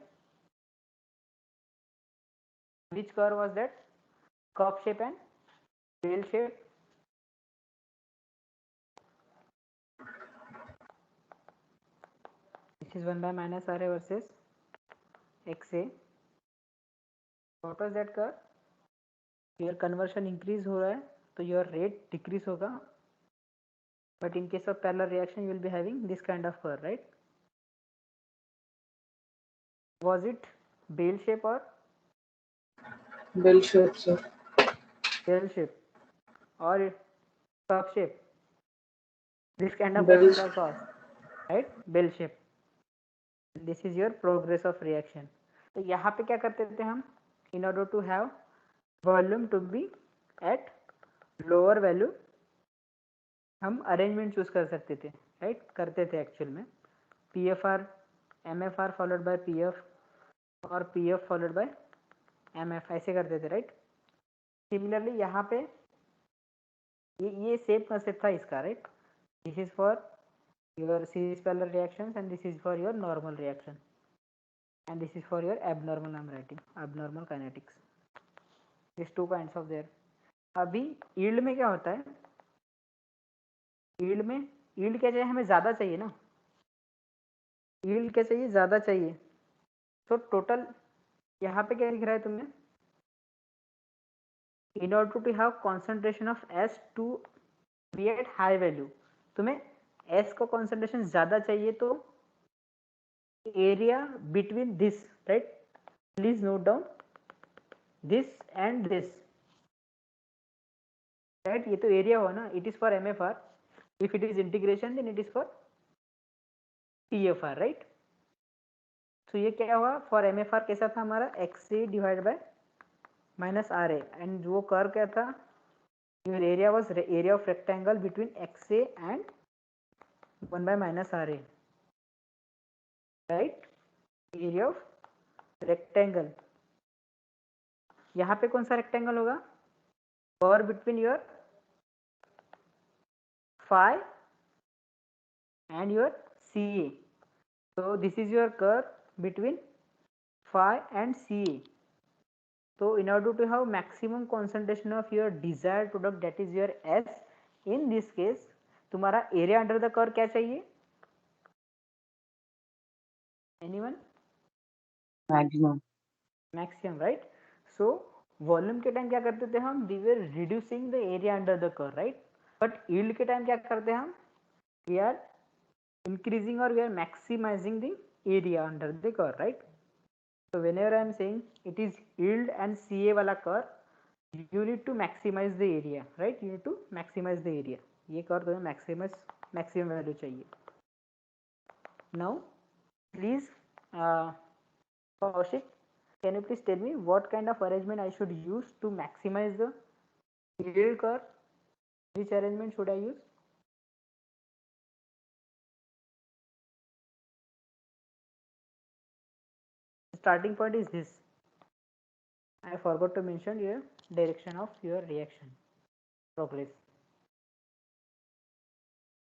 Which curve was that? Cup shape and bell shape. This is 1 by minus RA versus XA. What was that curve? Your conversion increase हो रहा है तो your rate decrease होगा, but in case of parallel reaction you will be having this kind of curve, right? Was it bell shape or Bell shape, sir. bell shape or cup shape? This kind of Bell curve is also asked, right? Bell shape. This is your progress of reaction. तो यहाँ पे क्या करते थे हम, in order to have volume to be at lower value, हम arrangement choose कर सकते थे, राइट? करते थे एक्चुअल में, PFR MFR followed by PF और PF फॉलोड बाय MF, ऐसे करते थे, राइट? सिमिलरली यहाँ पे ये सेम कंसेप्ट था इसका, right? This is for your series parallel reactions and this is for your normal reaction and this is for your abnormal, I am writing abnormal kinetics. This two kinds of their. अभी yield में क्या होता है, yield क्या चाहिए हमें, ज़्यादा चाहिए ना, यील्ड क्या चाहिए, ज़्यादा चाहिए. तो टोटल यहाँ पे क्या लिख रहा है तुम्हें, in order to have concentration of S to be at high value, तुम्हें S को concentration ज़्यादा चाहिए तो area between this, right? Please note down this and this, right? ये तो area हुआ ना, it is for MFR. If it is integration then it is for PFR, right? तो ये क्या हुआ, for MFR कैसा था हमारा, XA divided by minus RA, and वो कर्व क्या था, your area was area of rectangle between XA and 1 by minus RA, right? Area of rectangle. यहाँ पे कौन सा रेक्टेंगल होगा, curve between your phi and your CA. So this is your curve between phi and CA. So in order to have maximum concentration of your desired product, that is your S, in this case तुम्हारा area under the curve क्या चाहिए, anyone? Maximum, right? So volume के time क्या करते थे हम, we were reducing the area under the curve, right? But yield के time क्या करते हैं हम, वी आर इंक्रीजिंग और we are maximizing the area under the curve, right? So whenever I am saying it is yield and CA वाला curve, you need to maximize the area, right? You need to maximize the area. ये curve तुम्हें maximum value चाहिए. Now please Kaushik, can you please tell me what kind of arrangement I should use to maximize the yield curve? Which arrangement should I use? starting point is this. I forgot to mention your direction of your reaction progress.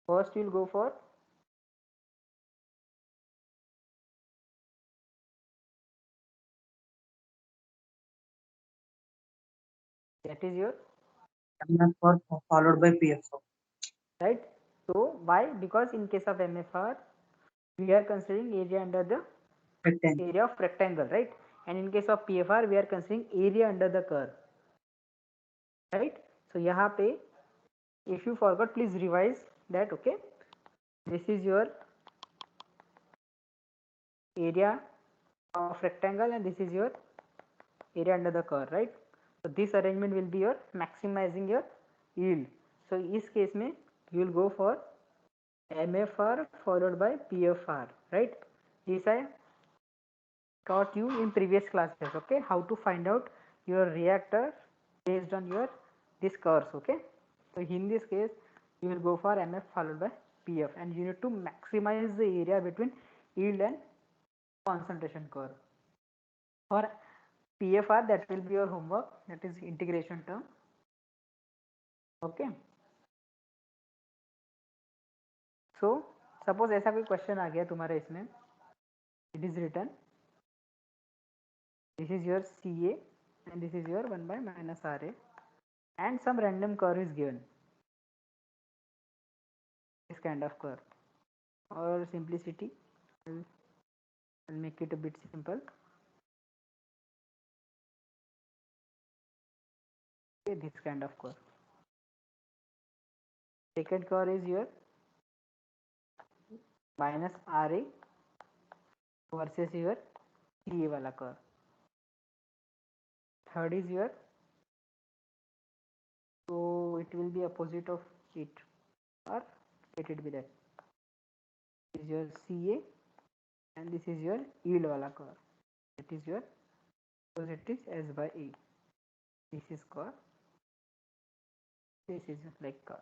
First you'll go for that is your MFR followed by PFR. right. So why? Because in case of MFR we are considering area under the Rectangle. area of rectangle, right? And in case of PFR we are considering area under the curve, right? So यहाँ पे if you forgot please revise that. Okay, this is your area of rectangle and this is your area under the curve, right? So this arrangement will be your maximizing your yield. So इस case में you will go for MFR followed by PFR, right? This I taught you in previous classes. Okay, how to find out your reactor based on your this curves. Okay, so in this case you will go for MF followed by PF and you need to maximize the area between yield and concentration curve. For PFR that will be your homework, that is integration term. Okay, so suppose ऐसा कोई question आ गया तुम्हारे इसमें, it is written this is your CA and this is your 1 by minus RA and some random curve is given, this kind of curve. Or simplicity I'll make it a bit simple. Okay, this kind of curve. Second curve is your minus RA versus your CA wala curve. Third is your, so it will be opposite of it, or let it be that. This is your CA and this is your yield wala curve. It is your, because it is S by A. This is curve. This is like curve.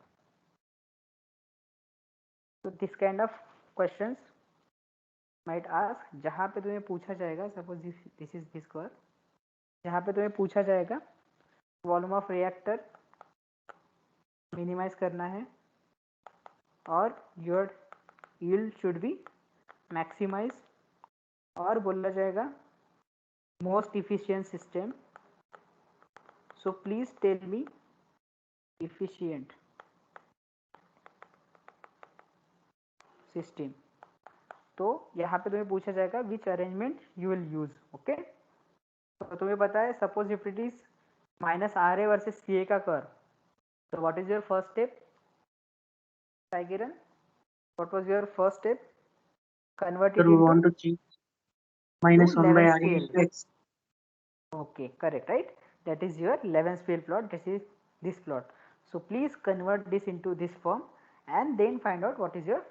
So this kind of questions might ask, जहाँ पे तुम्हें पूछा जाएगा, suppose this is this curve, जहाँ पे तुम्हें पूछा जाएगा वॉल्यूम ऑफ रिएक्टर मिनिमाइज करना है और your yield should be maximize, और बोला जाएगा most efficient system, so please tell me efficient system. तो यहाँ पे तुम्हें पूछा जाएगा which arrangement you will use. Okay, तो तुम्हें पता है suppose if it is minus RA versus CA का curve, so what is your first step, Sai Kiran? What was your first step? Convert it Sir, we into want to change minus 1 by 11 RA scale. into X. Okay, correct, right? That is your 11 scale plot. This is this plot. So please convert this into this form and then find out what is your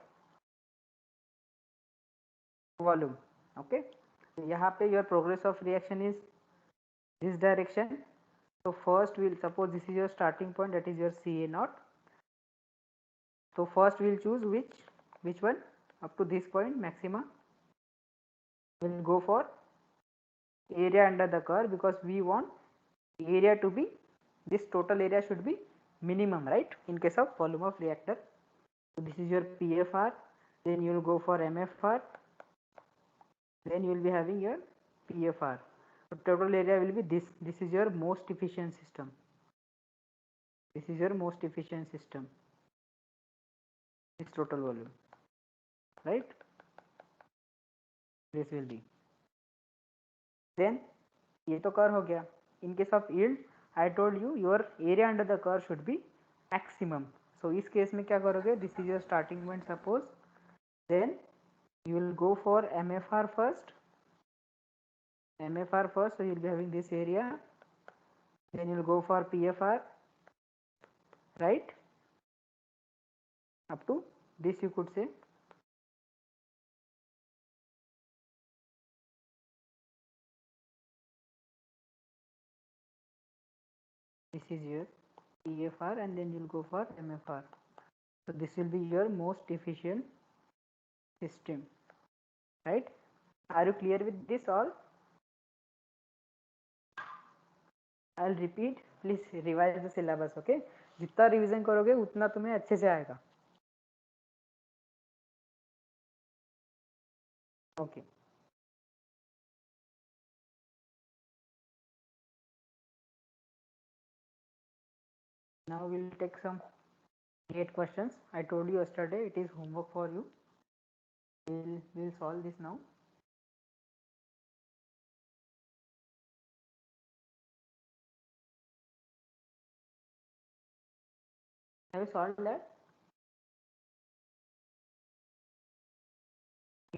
volume. Okay, so यहाँ पे your progress of reaction is this direction. So first we'll suppose this is your starting point, that is your CA naught. So first we'll choose which one up to this point maxima. We'll go for area under the curve because we want area to be, this total area should be minimum, right, in case of volume of reactor. So this is your PFR, then you will go for MFR, then you will be having your PFR. So total area will be this is your most efficient system, this is your most efficient system, this total volume, right, this will be. Then ये तो curve हो गया. In case of yield I told you your area under the curve should be maximum. So इस case में क्या करोगे, this is your starting point suppose, then you will go for MFR first, so you will be having this area, then you will go for PFR, right, up to this you could say. This is your PFR and then you will go for MFR. So this will be your most efficient system, right? Are you clear with this all? I'll repeat, please revise the syllabus, okay? जितना revision करोगे उतना तुम्हें अच्छे से आएगा. Okay. Now we'll take some 8 questions. I told you yesterday it is homework for you. We'll solve this now. Have you solved that?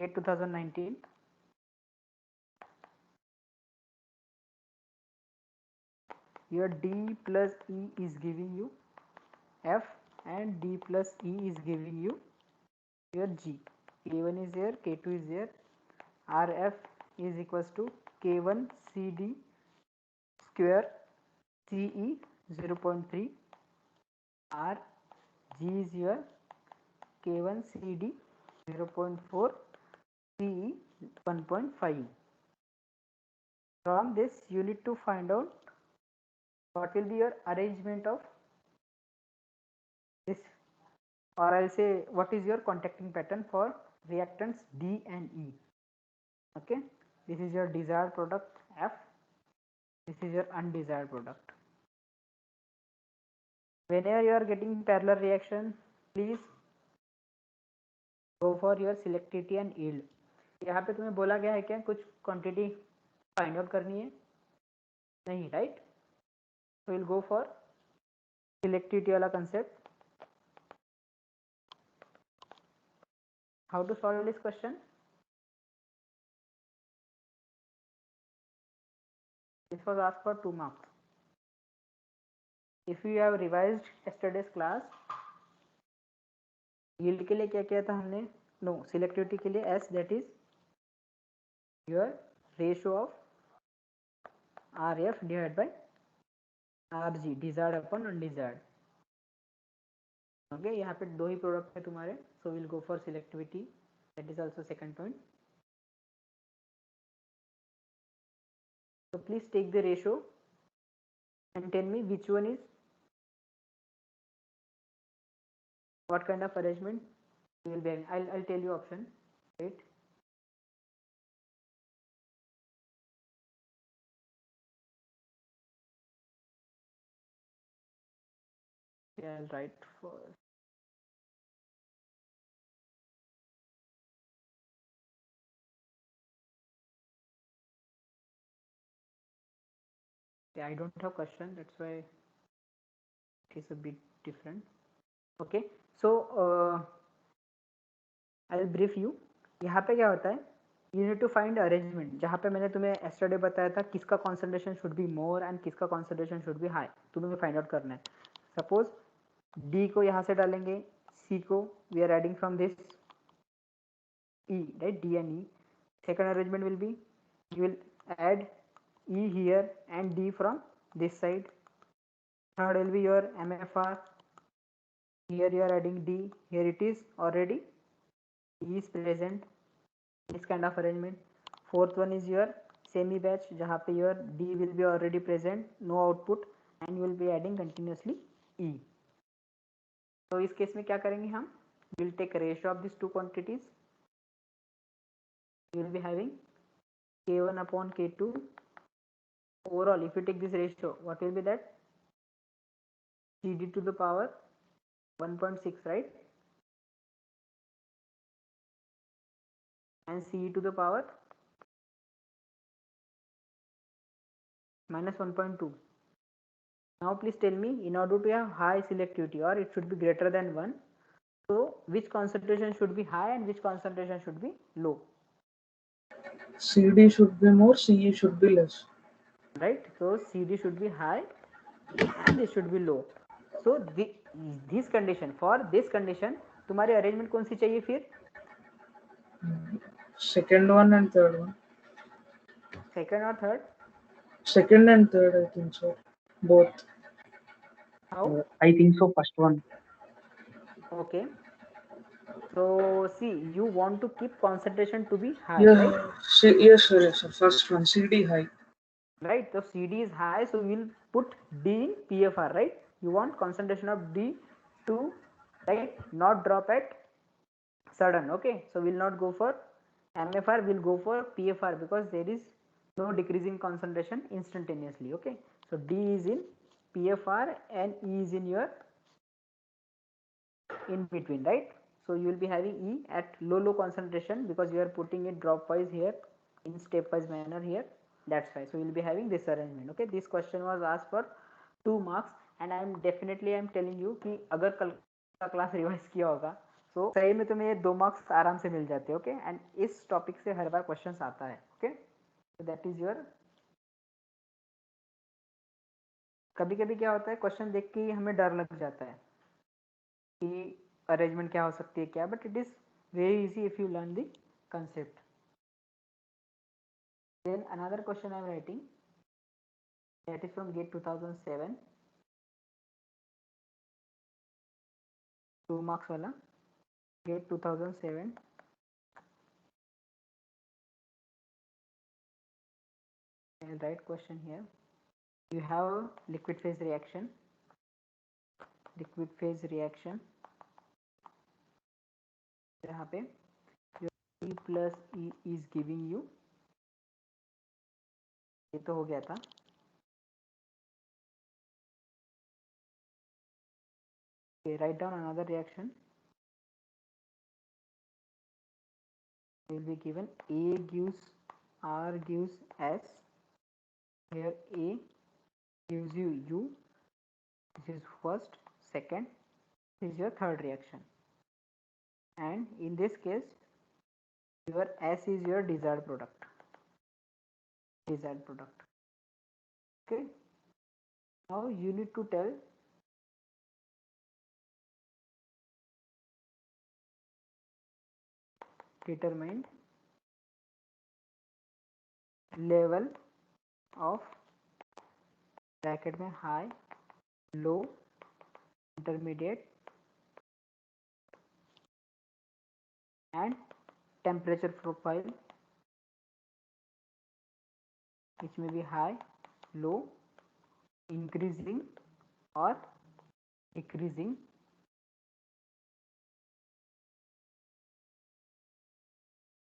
8 2019. Your D plus E is giving you F and D plus E is giving you your G. K1 is here, K2 is here. RF is equals to K1 CD square CE 0.3. R G is here, K1 CD 0.4, CE 1.5. From this you need to find out what will be your arrangement of this, or I'll say what is your contacting pattern for reactants D and E. Okay, this is your desired product F, this is your undesired product. Whenever you are getting parallel reaction, please go for your selectivity and yield. यहाँ पे तुम्हें बोला गया है क्या कुछ quantity find out करनी है? नहीं, right? So we'll go for selectivity वाला concept. How to solve this question? This was asked for 2 marks. If you have revised yesterday's class, yield के लिए क्या किया था हमने? No, selectivity के लिए S, that is your ratio of RF divided by RG, desired upon undesired. Okay, यहाँ पे 2 ही प्रोडक्ट है तुम्हारे, so we'll go for selectivity. That is also second point. So please take the ratio and tell me which one is what kind of arrangement you will be having. I'll tell you option. Right? Yeah, I'll write first. Yeah, I don't have question. That's why it is a bit different. Okay, so I'll brief you. यहाँ पे क्या होता है? You need to find arrangement. जहाँ पे मैंने तुम्हें yesterday बताया था किसका concentration should be more and किसका concentration should be high. तुम्हें find out करना है. Suppose D को यहाँ से डालेंगे, C को we are adding from this E, right? D and E. Second arrangement will be you will add E here and D from this side. Third will be your MFR. Here you are adding D. Here it is already E is present. This kind of arrangement. Fourth one is your semi batch, जहाँ पे your D will be already present, no output, and you will be adding continuously E. तो इस case में क्या करेंगे हम? We will take a ratio of these two quantities. You will be having K1 upon K2. Overall, if you take this ratio, what will be that? CD to the power 1.6, right? And CE to the power minus 1.2. Now please tell me, in order to have high selectivity, or it should be greater than 1, so which concentration should be high and which concentration should be low? CD should be more, CE should be less. Right, so CD should be high and this should be low. So this condition, for this condition तुम्हारी arrangement कौन सी चाहिए फिर? Second one and third one. Second or third? Second and third, I think so. Both. How? I think so. First one. Okay. So see, you want to keep concentration to be high, Yeah, right? yes, sir, yes, sir. First one, CD high. right? So CD is high, so we'll put D in PFR, right? You want concentration of D to, right, not drop at sudden. Okay, so we'll not go for MFR, we'll go for PFR because there is no decreasing concentration instantaneously. Okay, so D is in PFR and E is in your in between, right? So you will be having E at low concentration because you are putting it drop wise here in stepwise manner here. That's why. So you will be having this arrangement. Okay, this question was asked for 2 marks and I am telling you कि अगर कल का class revise किया होगा तो सही में तुम्हें ये 2 मार्क्स आराम से मिल जाते हैं. ओके, एंड इस टॉपिक से हर बार क्वेश्चंस आता है. Okay, so that is your. कभी कभी क्या होता है क्वेश्चन देख के हमें डर लग जाता है कि अरेंजमेंट क्या हो सकती है क्या, but it is very easy if you learn the concept. Then another question I am writing, that is from GATE 2007, 2 marks wala GATE 2007. I'll write question here. You have a liquid phase reaction. यहाँ पे E plus E is giving you, ये तो हो गया था. Okay, write down another reaction. Will be given A gives R gives S. Here A gives you U. This is first, second. This is your third reaction. And in this case, your S is your desired product. Okay. Now you need to tell determine level of bracket में high, low, intermediate and temperature profile, which may be high, low, increasing or decreasing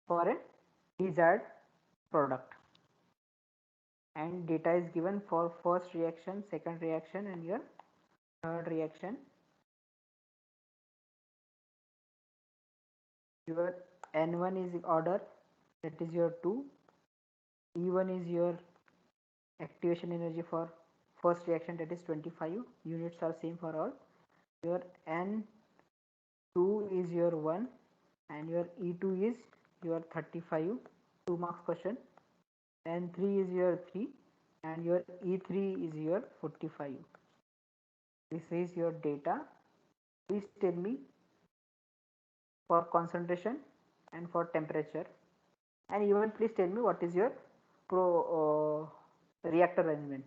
for a desired product. And data is given for first reaction, second reaction and your third reaction. Your N1 is order, that is your 2. E1 is your activation energy for first reaction, that is 25. Units are same for all. Your N2 is your 1 and your E2 is your 35. 2 marks question. N3 is your 3 and your E3 is your 45. This is your data. Please tell me for concentration and for temperature, and even please tell me what is your reactor arrangement.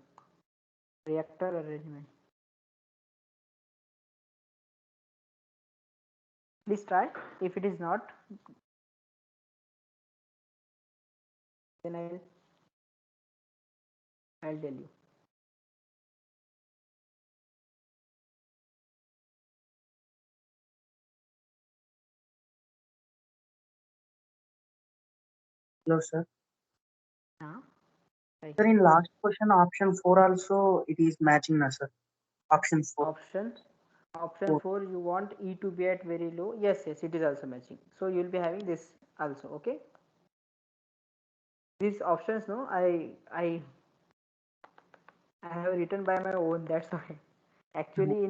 Please try. If it is not, then I'll tell you. Hello, sir. Right. Sir, in last question, option 4 also it is matching, na, sir? Option 4. Option 4, you want E to be at very low. Yes, it is also matching. So you will be having this also. Okay. These options, no, I have written by my own. That's why. Actually,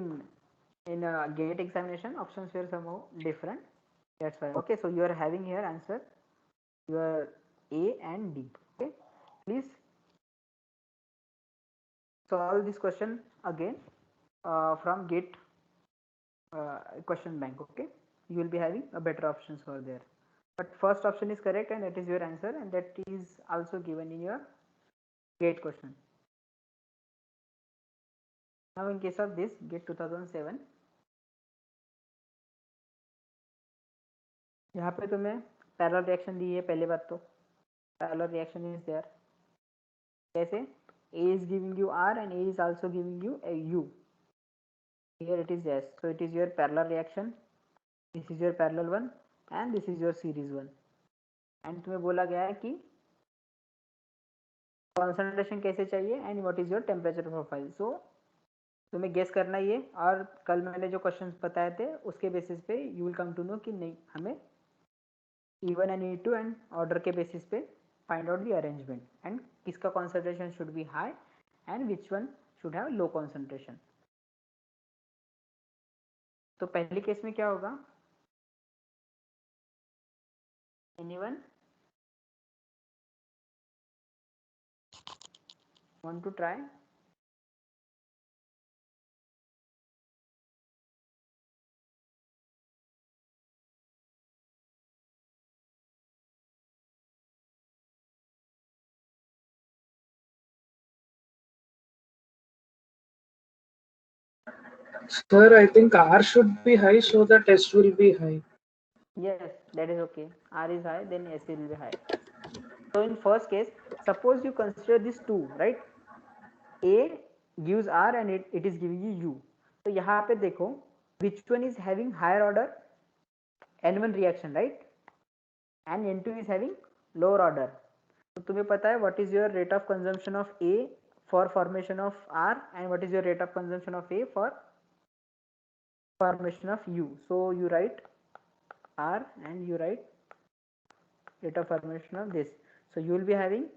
in a GATE examination, options were somehow different. That's why. Okay, so you are having here answer your A and D. Okay, please solve this question again from GATE question bank. Okay, you will be having a better options for there. But first option is correct and that is your answer, and that is also given in your GATE question. Now in case of this GATE 2007, यहाँ पे तुम्हें parallel reaction दी है. पहली बात तो parallel reaction is there. कैसे? A is giving you R and A is also giving you a U. Here it is S. So it is your parallel reaction. This is your parallel one and this is your series one. And तुम्हें बोला गया है कि concentration कैसे चाहिए and what is your temperature profile. So तुम्हें guess करना ये, और कल मैंने जो क्वेश्चंस बताए थे उसके बेसिस पे you will come to know कि नहीं हमें E1 एंड E2 एंड ऑर्डर के बेसिस पे find out the arrangement and किसका concentration should be high and which one should have low concentration. तो पहले केस में क्या होगा, anyone want to try? Sir, I think R should be high, so the test will be high. Yes, that is okay. R is high, then S will be high. So in first case, suppose you consider this two, right? A gives R and it is giving you U. तो यहाँ पे देखो which one is having higher order? N1 reaction, right? And N2 is having lower order. तो तुम्हें पता है what is your rate of consumption of A for formation of R and what is your rate of consumption of A for formation of U. So you write R and you write rate of formation of this. So you will be having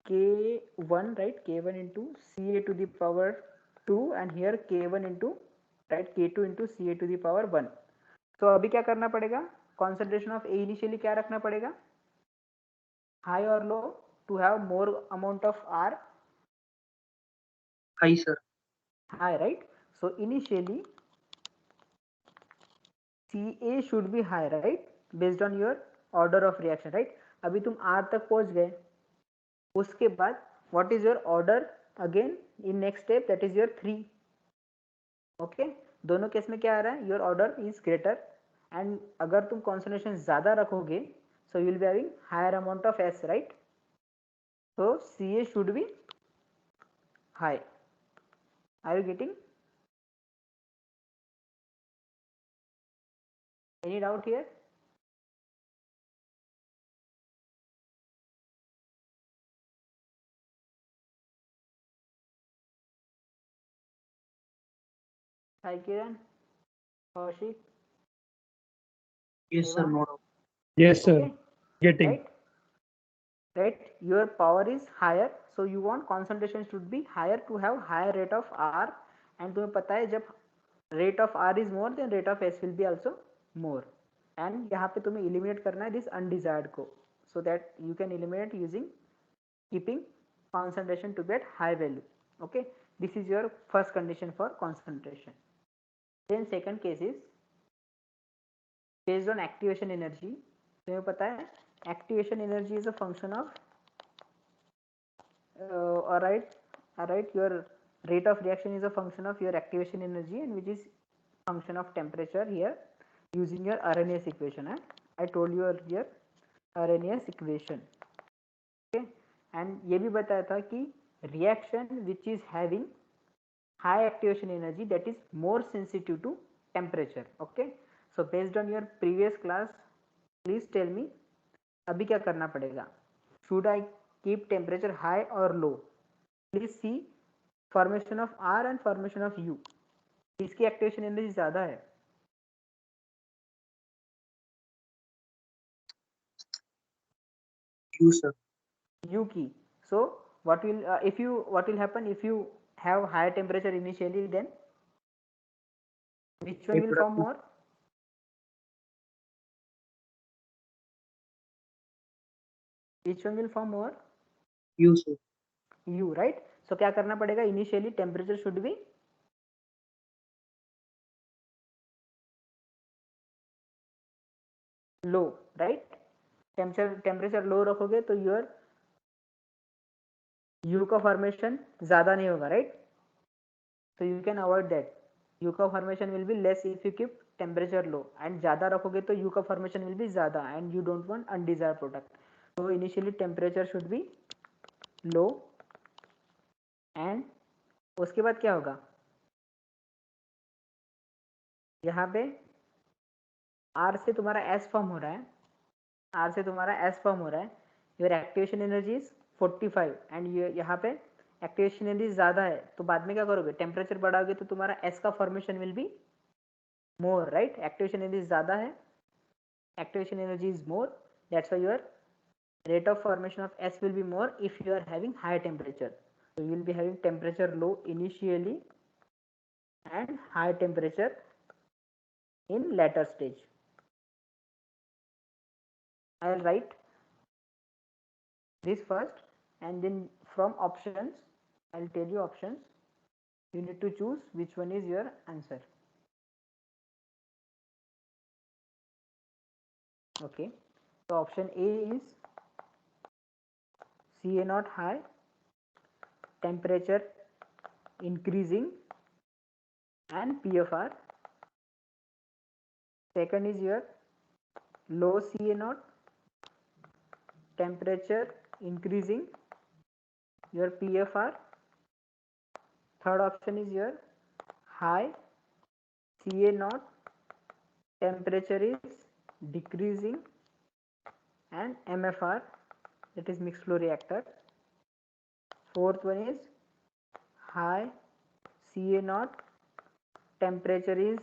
K1, right? K1 into Ca to the power 2 and here K1 into, right, K2 into Ca to the power 1. तो अभी क्या करना पड़ेगा, concentration of A initially क्या रखना पड़ेगा, high और low, to have more amount of R? High, sir. High, right? So initially Ca should be high, right, based on your order of reaction, right? अभी तुम R तक पहुंच गए, उसके बाद what is your order again in next step, that is your 3. Okay, दोनों case में क्या आ रहा है, your order is greater and अगर तुम कॉन्सेंट्रेशन ज्यादा रखोगे so you will be having higher amount of S, right? So Ca should be high. Are you getting? Any doubt here? Hi Kiran, Kaushik, Yes, sir. Eva. No doubt. Yes, sir. Okay, Getting. right? Right, your power is higher, so you want concentration should be higher to have higher rate of R. And तुम्हें पता है जब rate of R is more, then rate of S will be also more. And यहाँ पे तुम्हें eliminate करना है this undesired को, so that you can eliminate using keeping concentration to get high value. Okay, this is your first condition for concentration. Then second case is based on activation energy. तुम्हें पता है activation energy is a function of alright, your rate of reaction is a function of your activation energy and which is function of temperature here using your Arrhenius equation. I told you earlier Arrhenius equation. Okay, and ये भी बताया था कि reaction which is having high activation energy that is more sensitive to temperature. Okay, so based on your previous class, please tell me अभी क्या करना पड़ेगा, should I keep temperature high or low? Please see formation of R and formation of U, इसकी activation energy ज़्यादा है. U, sir. U की. So what will happen if you have higher temperature initially, then which one will form more? Which one will form more? U, sir. U, right? So क्या करना पड़ेगा, initially temperature should be low, right? temperature low रखोगे तो your U का formation ज़्यादा नहीं होगा, right? So you can avoid that. U का formation will be less if you keep temperature low, and ज़्यादा रखोगे तो U का formation will be ज़्यादा and you don't want undesired product. So initially temperature should be low and उसके बाद क्या होगा, यहाँ पे R से तुम्हारा S फॉर्म हो रहा है, R से तुम्हारा S फॉर्म हो रहा है, your activation energy is 45 and यहाँ पे एक्टिवेशन एनर्जी ज़्यादा है, तो बाद में क्या करोगे, टेम्परेचर बढ़ाओगे तो तुम्हारा S का formation will be more, right. Activation energy ज़्यादा है, activation energy is more, that's why your rate of formation of S will be more if you are having high temperature. So you will be having temperature low initially and high temperature in later stage. I will write this first and then from options I will tell you options, you need to choose which one is your answer. Okay, so option A is Ca0 high, temperature increasing and PFR. Second is your low Ca0, temperature increasing, your PFR. Third option is your high Ca0, temperature is decreasing and MFR, that is mixed flow reactor. Fourth one is high Ca0, temperature is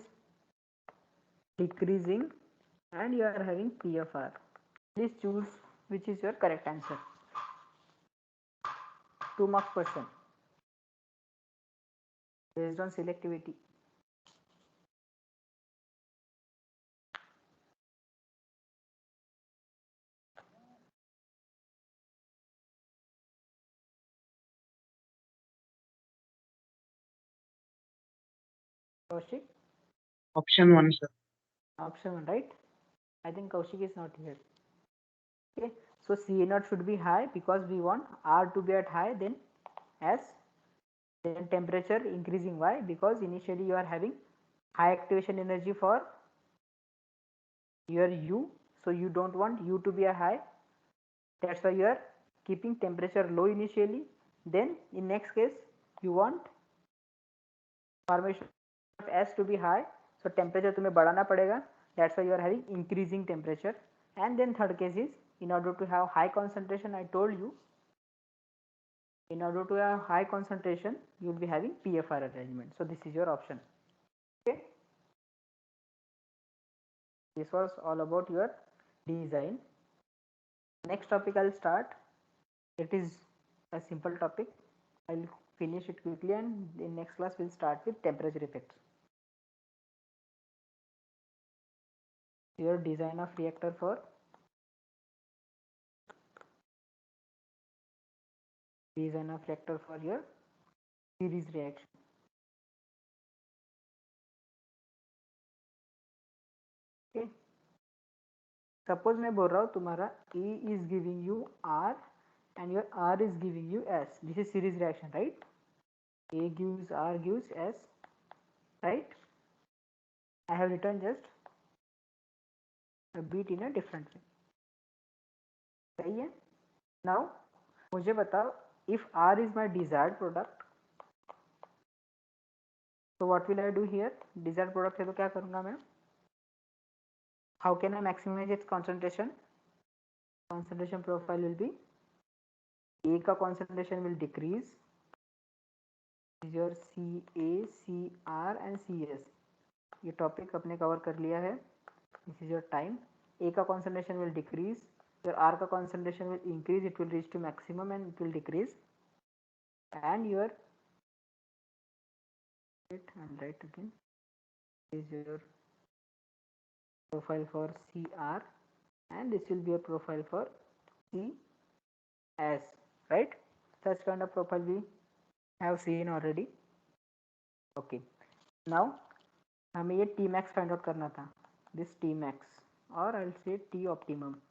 decreasing and you are having PFR. Please choose which is your correct answer. 2 marks question based on selectivity. Kaushik? Option 1, sir. Option 1, right? I think Kaushik is not here. Okay, so Ca0 should be high because we want R to be at high, then S, then temperature increasing. Why? Because initially you are having high activation energy for your U, so you don't want U to be a high, that's why you are keeping temperature low initially. Then in next case you want formation of S to be high, so temperature तुम्हें बढ़ाना पड़ेगा, that's why you are having increasing temperature. And then third case is, in order to have high concentration, I told you, in order to have high concentration you will be having PFR arrangement. So this is your option. Okay, this was all about your design. Next topic I'll start, it is a simple topic, I'll finish it quickly and in next class we'll start with temperature effects. Your design of reactor for your series reaction. Okay, suppose मैं बोल रहा हूँ तुम्हारा A is giving you R and your R is giving you S. This is series reaction, right? A gives R gives S, right? I have written just a bit in a different way. सही है? Now मुझे बताओ, if R is my desired product, so what will I do here? Desired product है तो क्या करूँगा मैं? How can I maximize its concentration? Concentration profile will be, A का concentration will decrease, is your Ca, Cr and Cs. ये topic अपने cover कर लिया है. This is your time. A का concentration will decrease, your R का concentration will increase, it will reach to maximum and it will decrease, and your, and write again, this is your profile for Cr and this will be a profile for Cs, right? Such kind of profile we have seen already. Okay, now हमें ये Tmax find out करना था, this Tmax, or I'll say T optimum,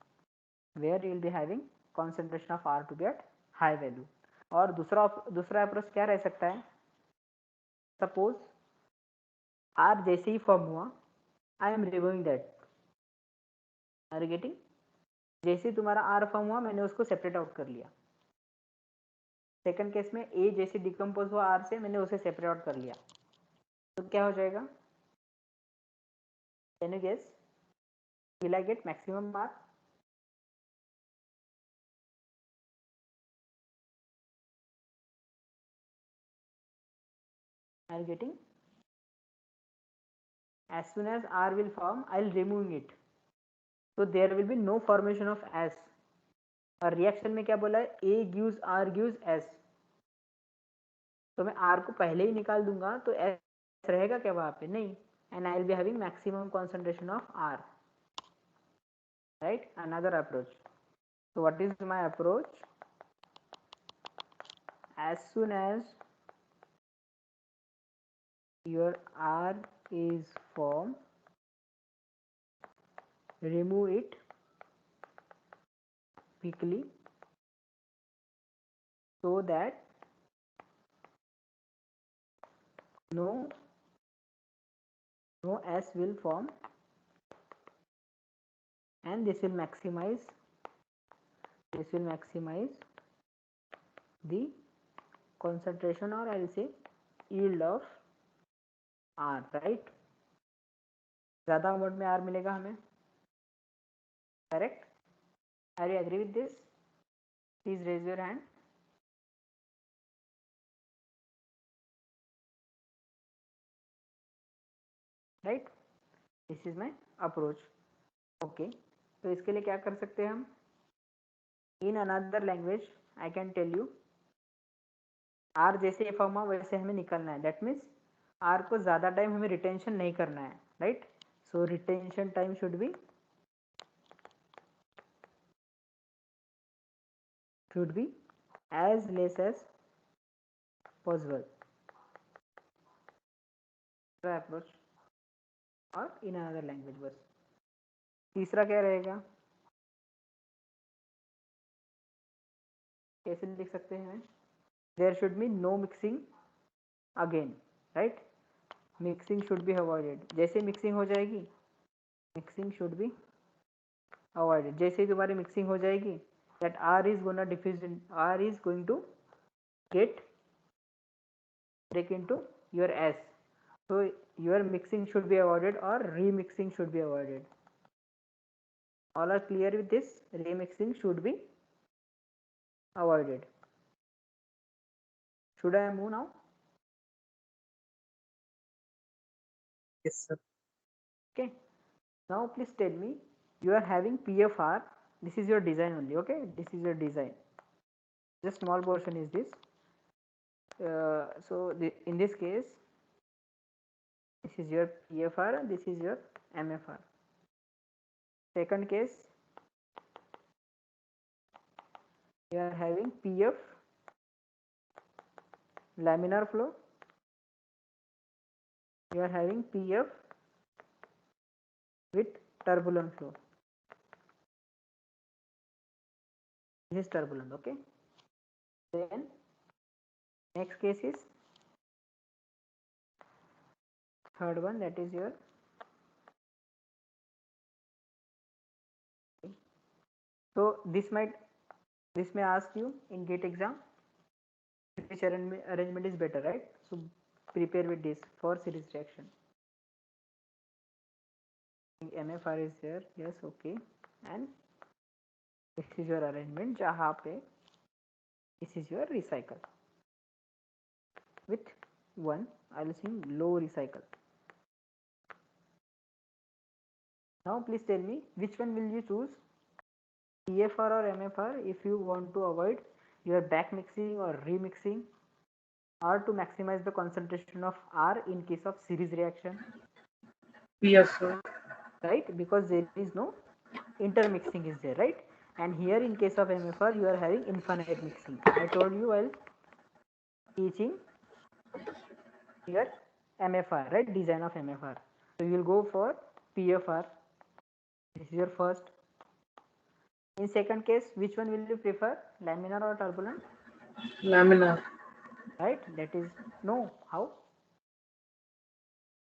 where you will be having concentration of R to be at high value. और दूसरा approach क्या रह सकता है, सपोज R जैसे ही फॉर्म हुआ, I am removing that, are getting, जैसे ही तुम्हारा R फॉर्म हुआ मैंने उसको सेपरेट आउट कर लिया, सेकंड केस में ए जैसे डिकम्पोज हुआ आर से, मैंने उसे सेपरेट आउट कर लिया, तो क्या हो जाएगा? Can you guess? Will I get maximum R? I am getting, as soon as R will form, I will removing it, so there will be no formation of S. और reaction में क्या बोला है? A gives R gives S, तो मैं R को पहले ही निकाल दूंगा तो S रहेगा क्या वहां पे? नहीं, and I will be having maximum concentration of R, right? Another approach. So what is my approach? As soon as your R is formed, remove it quickly so that no S will form, and this will maximize the concentration, or I will say yield of R, right? ज्यादा amount में R मिलेगा हमें, correct? Are you agree with this? Please raise your hand. Right? This is my approach. Okay. तो इसके लिए क्या कर सकते हैं हम? In another language, I can tell you, R जैसे फॉर्म हुआ वैसे हमें निकलना है. That means R को ज़्यादा टाइम हमें रिटेंशन नहीं करना है, right? So retention time should be as less as possible. Approach और in another language बस. तीसरा क्या रहेगा? कैसे लिख सकते हैं? There should be no mixing again, right? Mixing should be avoided. जैसे mixing हो जाएगी, mixing should be avoided. जैसे ही तुम्हारी mixing हो जाएगी, that R is going to get break into your S. So your mixing should be avoided or remixing should be avoided. All are clear with this? Remixing should be avoided. Should I move now? Yes, sir. Okay. Now please tell me, you are having PFR. This is your design only. Okay, this is your design. Just small portion is this. So in this case, this is your PFR and this is your MFR. Second case, you are having PF laminar flow. You are having PF with turbulent flow. This is turbulent, okay? Then next case is third one, that is your so this may ask you in GATE exam which arrangement is better, right? So prepare with this for series reaction. MFR is there, yes, okay, and this is your arrangement जहाँ पे this is your recycle with one, I will sing low recycle. Now please tell me which one will you choose, PFR or MFR, if you want to avoid your back mixing or remixing, or to maximize the concentration of R in case of series reaction? Yes, sir. Right, because there is no intermixing is there, right? And here in case of MFR you are having infinite mixing. I told you while teaching here MFR, right? Design of MFR. So you will go for PFR. This is your first. In second case, which one will you prefer, laminar or turbulent? Laminar. Right, that is no. How?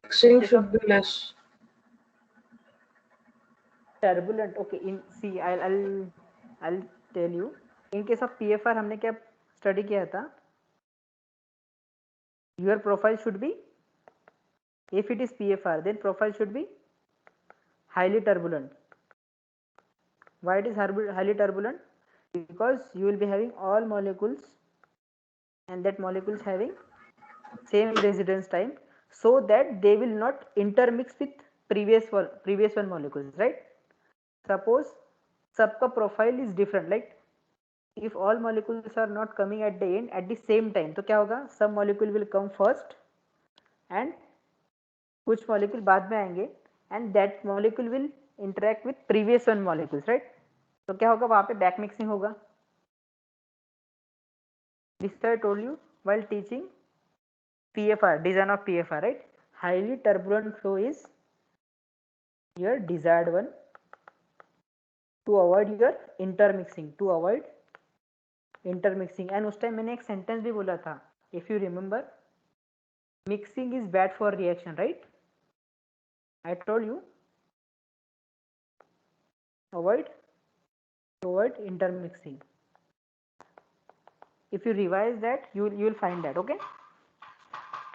Mixing should be less. Turbulent, okay. In see, I'll tell you. In case of PFR हमने क्या study किया था, your profile should be, if it is PFR then profile should be highly turbulent. Why it is highly turbulent? Because you will be having all molecules and that molecules having same residence time, so that they will not intermix with previous one molecules, right? Suppose सबका profile is different, like if all molecules are not coming at the end at the same time, तो क्या होगा, some molecule will come first and कुछ molecule बाद में आएंगे and that molecule will interact with previous one molecules, right? तो क्या होगा, वहाँ पे back mixing होगा. This I told you while teaching PFR, design of PFR, right? Highly turbulent flow is your desired one to avoid your intermixing, and उस time मैंने एक sentence भी बोला था, if you remember, mixing is bad for reaction, right? I told you avoid intermixing. If you revise that, you will find that. Okay,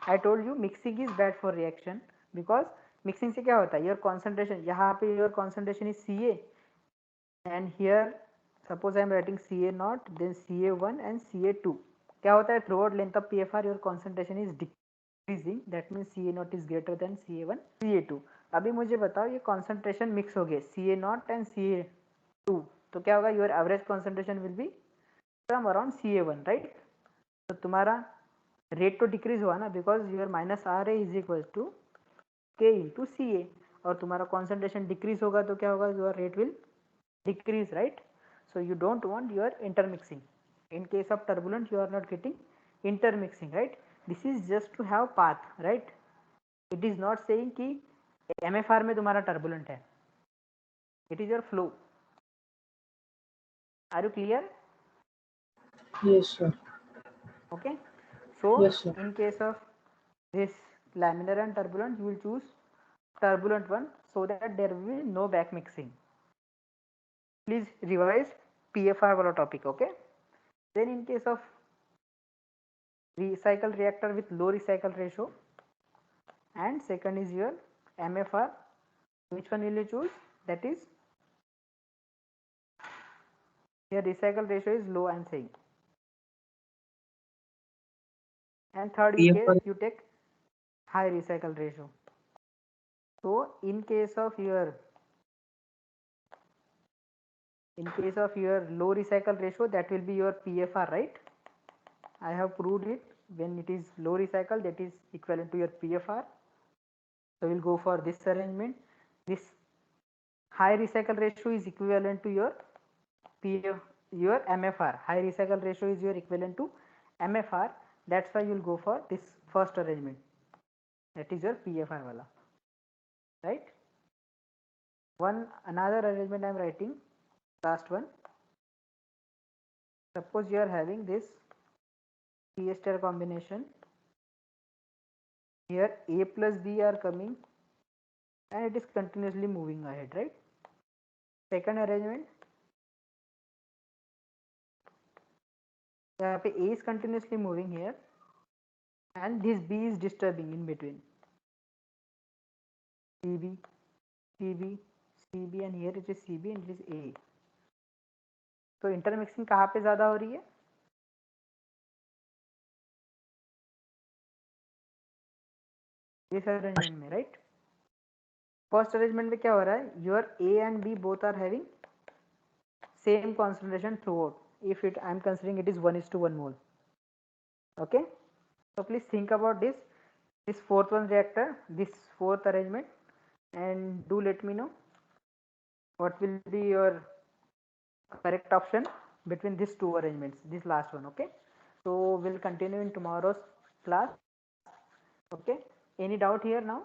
I told you mixing is bad for reaction because mixing से क्या होता है, your concentration, यहाँ पे your concentration is Ca and here suppose I am writing Ca0 then Ca1 and Ca2. क्या होता है, throughout length of PFR your concentration is decreasing, that means Ca0 is greater than Ca1 Ca2. अभी मुझे बताओ ये concentration mix हो गए Ca0 and Ca2, तो क्या होगा, your average concentration will be from around Ca1, right? तो तुम्हारा रेट तो डिक्रीज हुआ ना, because your minus R A is equal to K into C A, और तुम्हारा कॉन्सेंट्रेशन डिक्रीज होगा तो क्या होगा, your rate will decrease, right? So you don't want your intermixing. In case of turbulent you are not getting intermixing, right? This is just to have path, right? It is not saying कि MFR में तुम्हारा turbulent है, it is your flow. Are you clear? Yes, sir. Okay, so Yes, sir. in case of this laminar and turbulent, you will choose turbulent one so that there will be no back mixing. Please revise PFR wala topic. Okay, then in case of recycle reactor with low recycle ratio and second is your MFR, which one will you choose? That is your recycle ratio is low, I am saying. And third in PFR. case you take high recycle ratio. So in case of your low recycle ratio, that will be your PFR, right? I have proved it. When it is low recycle, that is equivalent to your PFR. So we'll go for this arrangement. This high recycle ratio is equivalent to your MFR. High recycle ratio is your equivalent to MFR. That's why you'll go for this first arrangement. That is your PFR wala, right? Another arrangement I am writing, last one. Suppose you are having this P star combination. Here A plus B are coming and it is continuously moving ahead, right? Second arrangement, यहाँ पे A is continuously moving here and this B is disturbing in between. CB, CB, CB and here it is CB and it is A. तो intermixing कहाँ पे ज़्यादा हो रही है? इस अरेंजमेंट में, राइट? फर्स्ट अरेंजमेंट में क्या हो रहा है, your A and B both are having same concentration throughout. If I am considering it is 1:1 mole. Okay, so please think about this fourth one reactor, this fourth arrangement, and do let me know what will be your correct option between these two arrangements, this last one. Okay, so we'll continue in tomorrow's class. Okay, any doubt here now?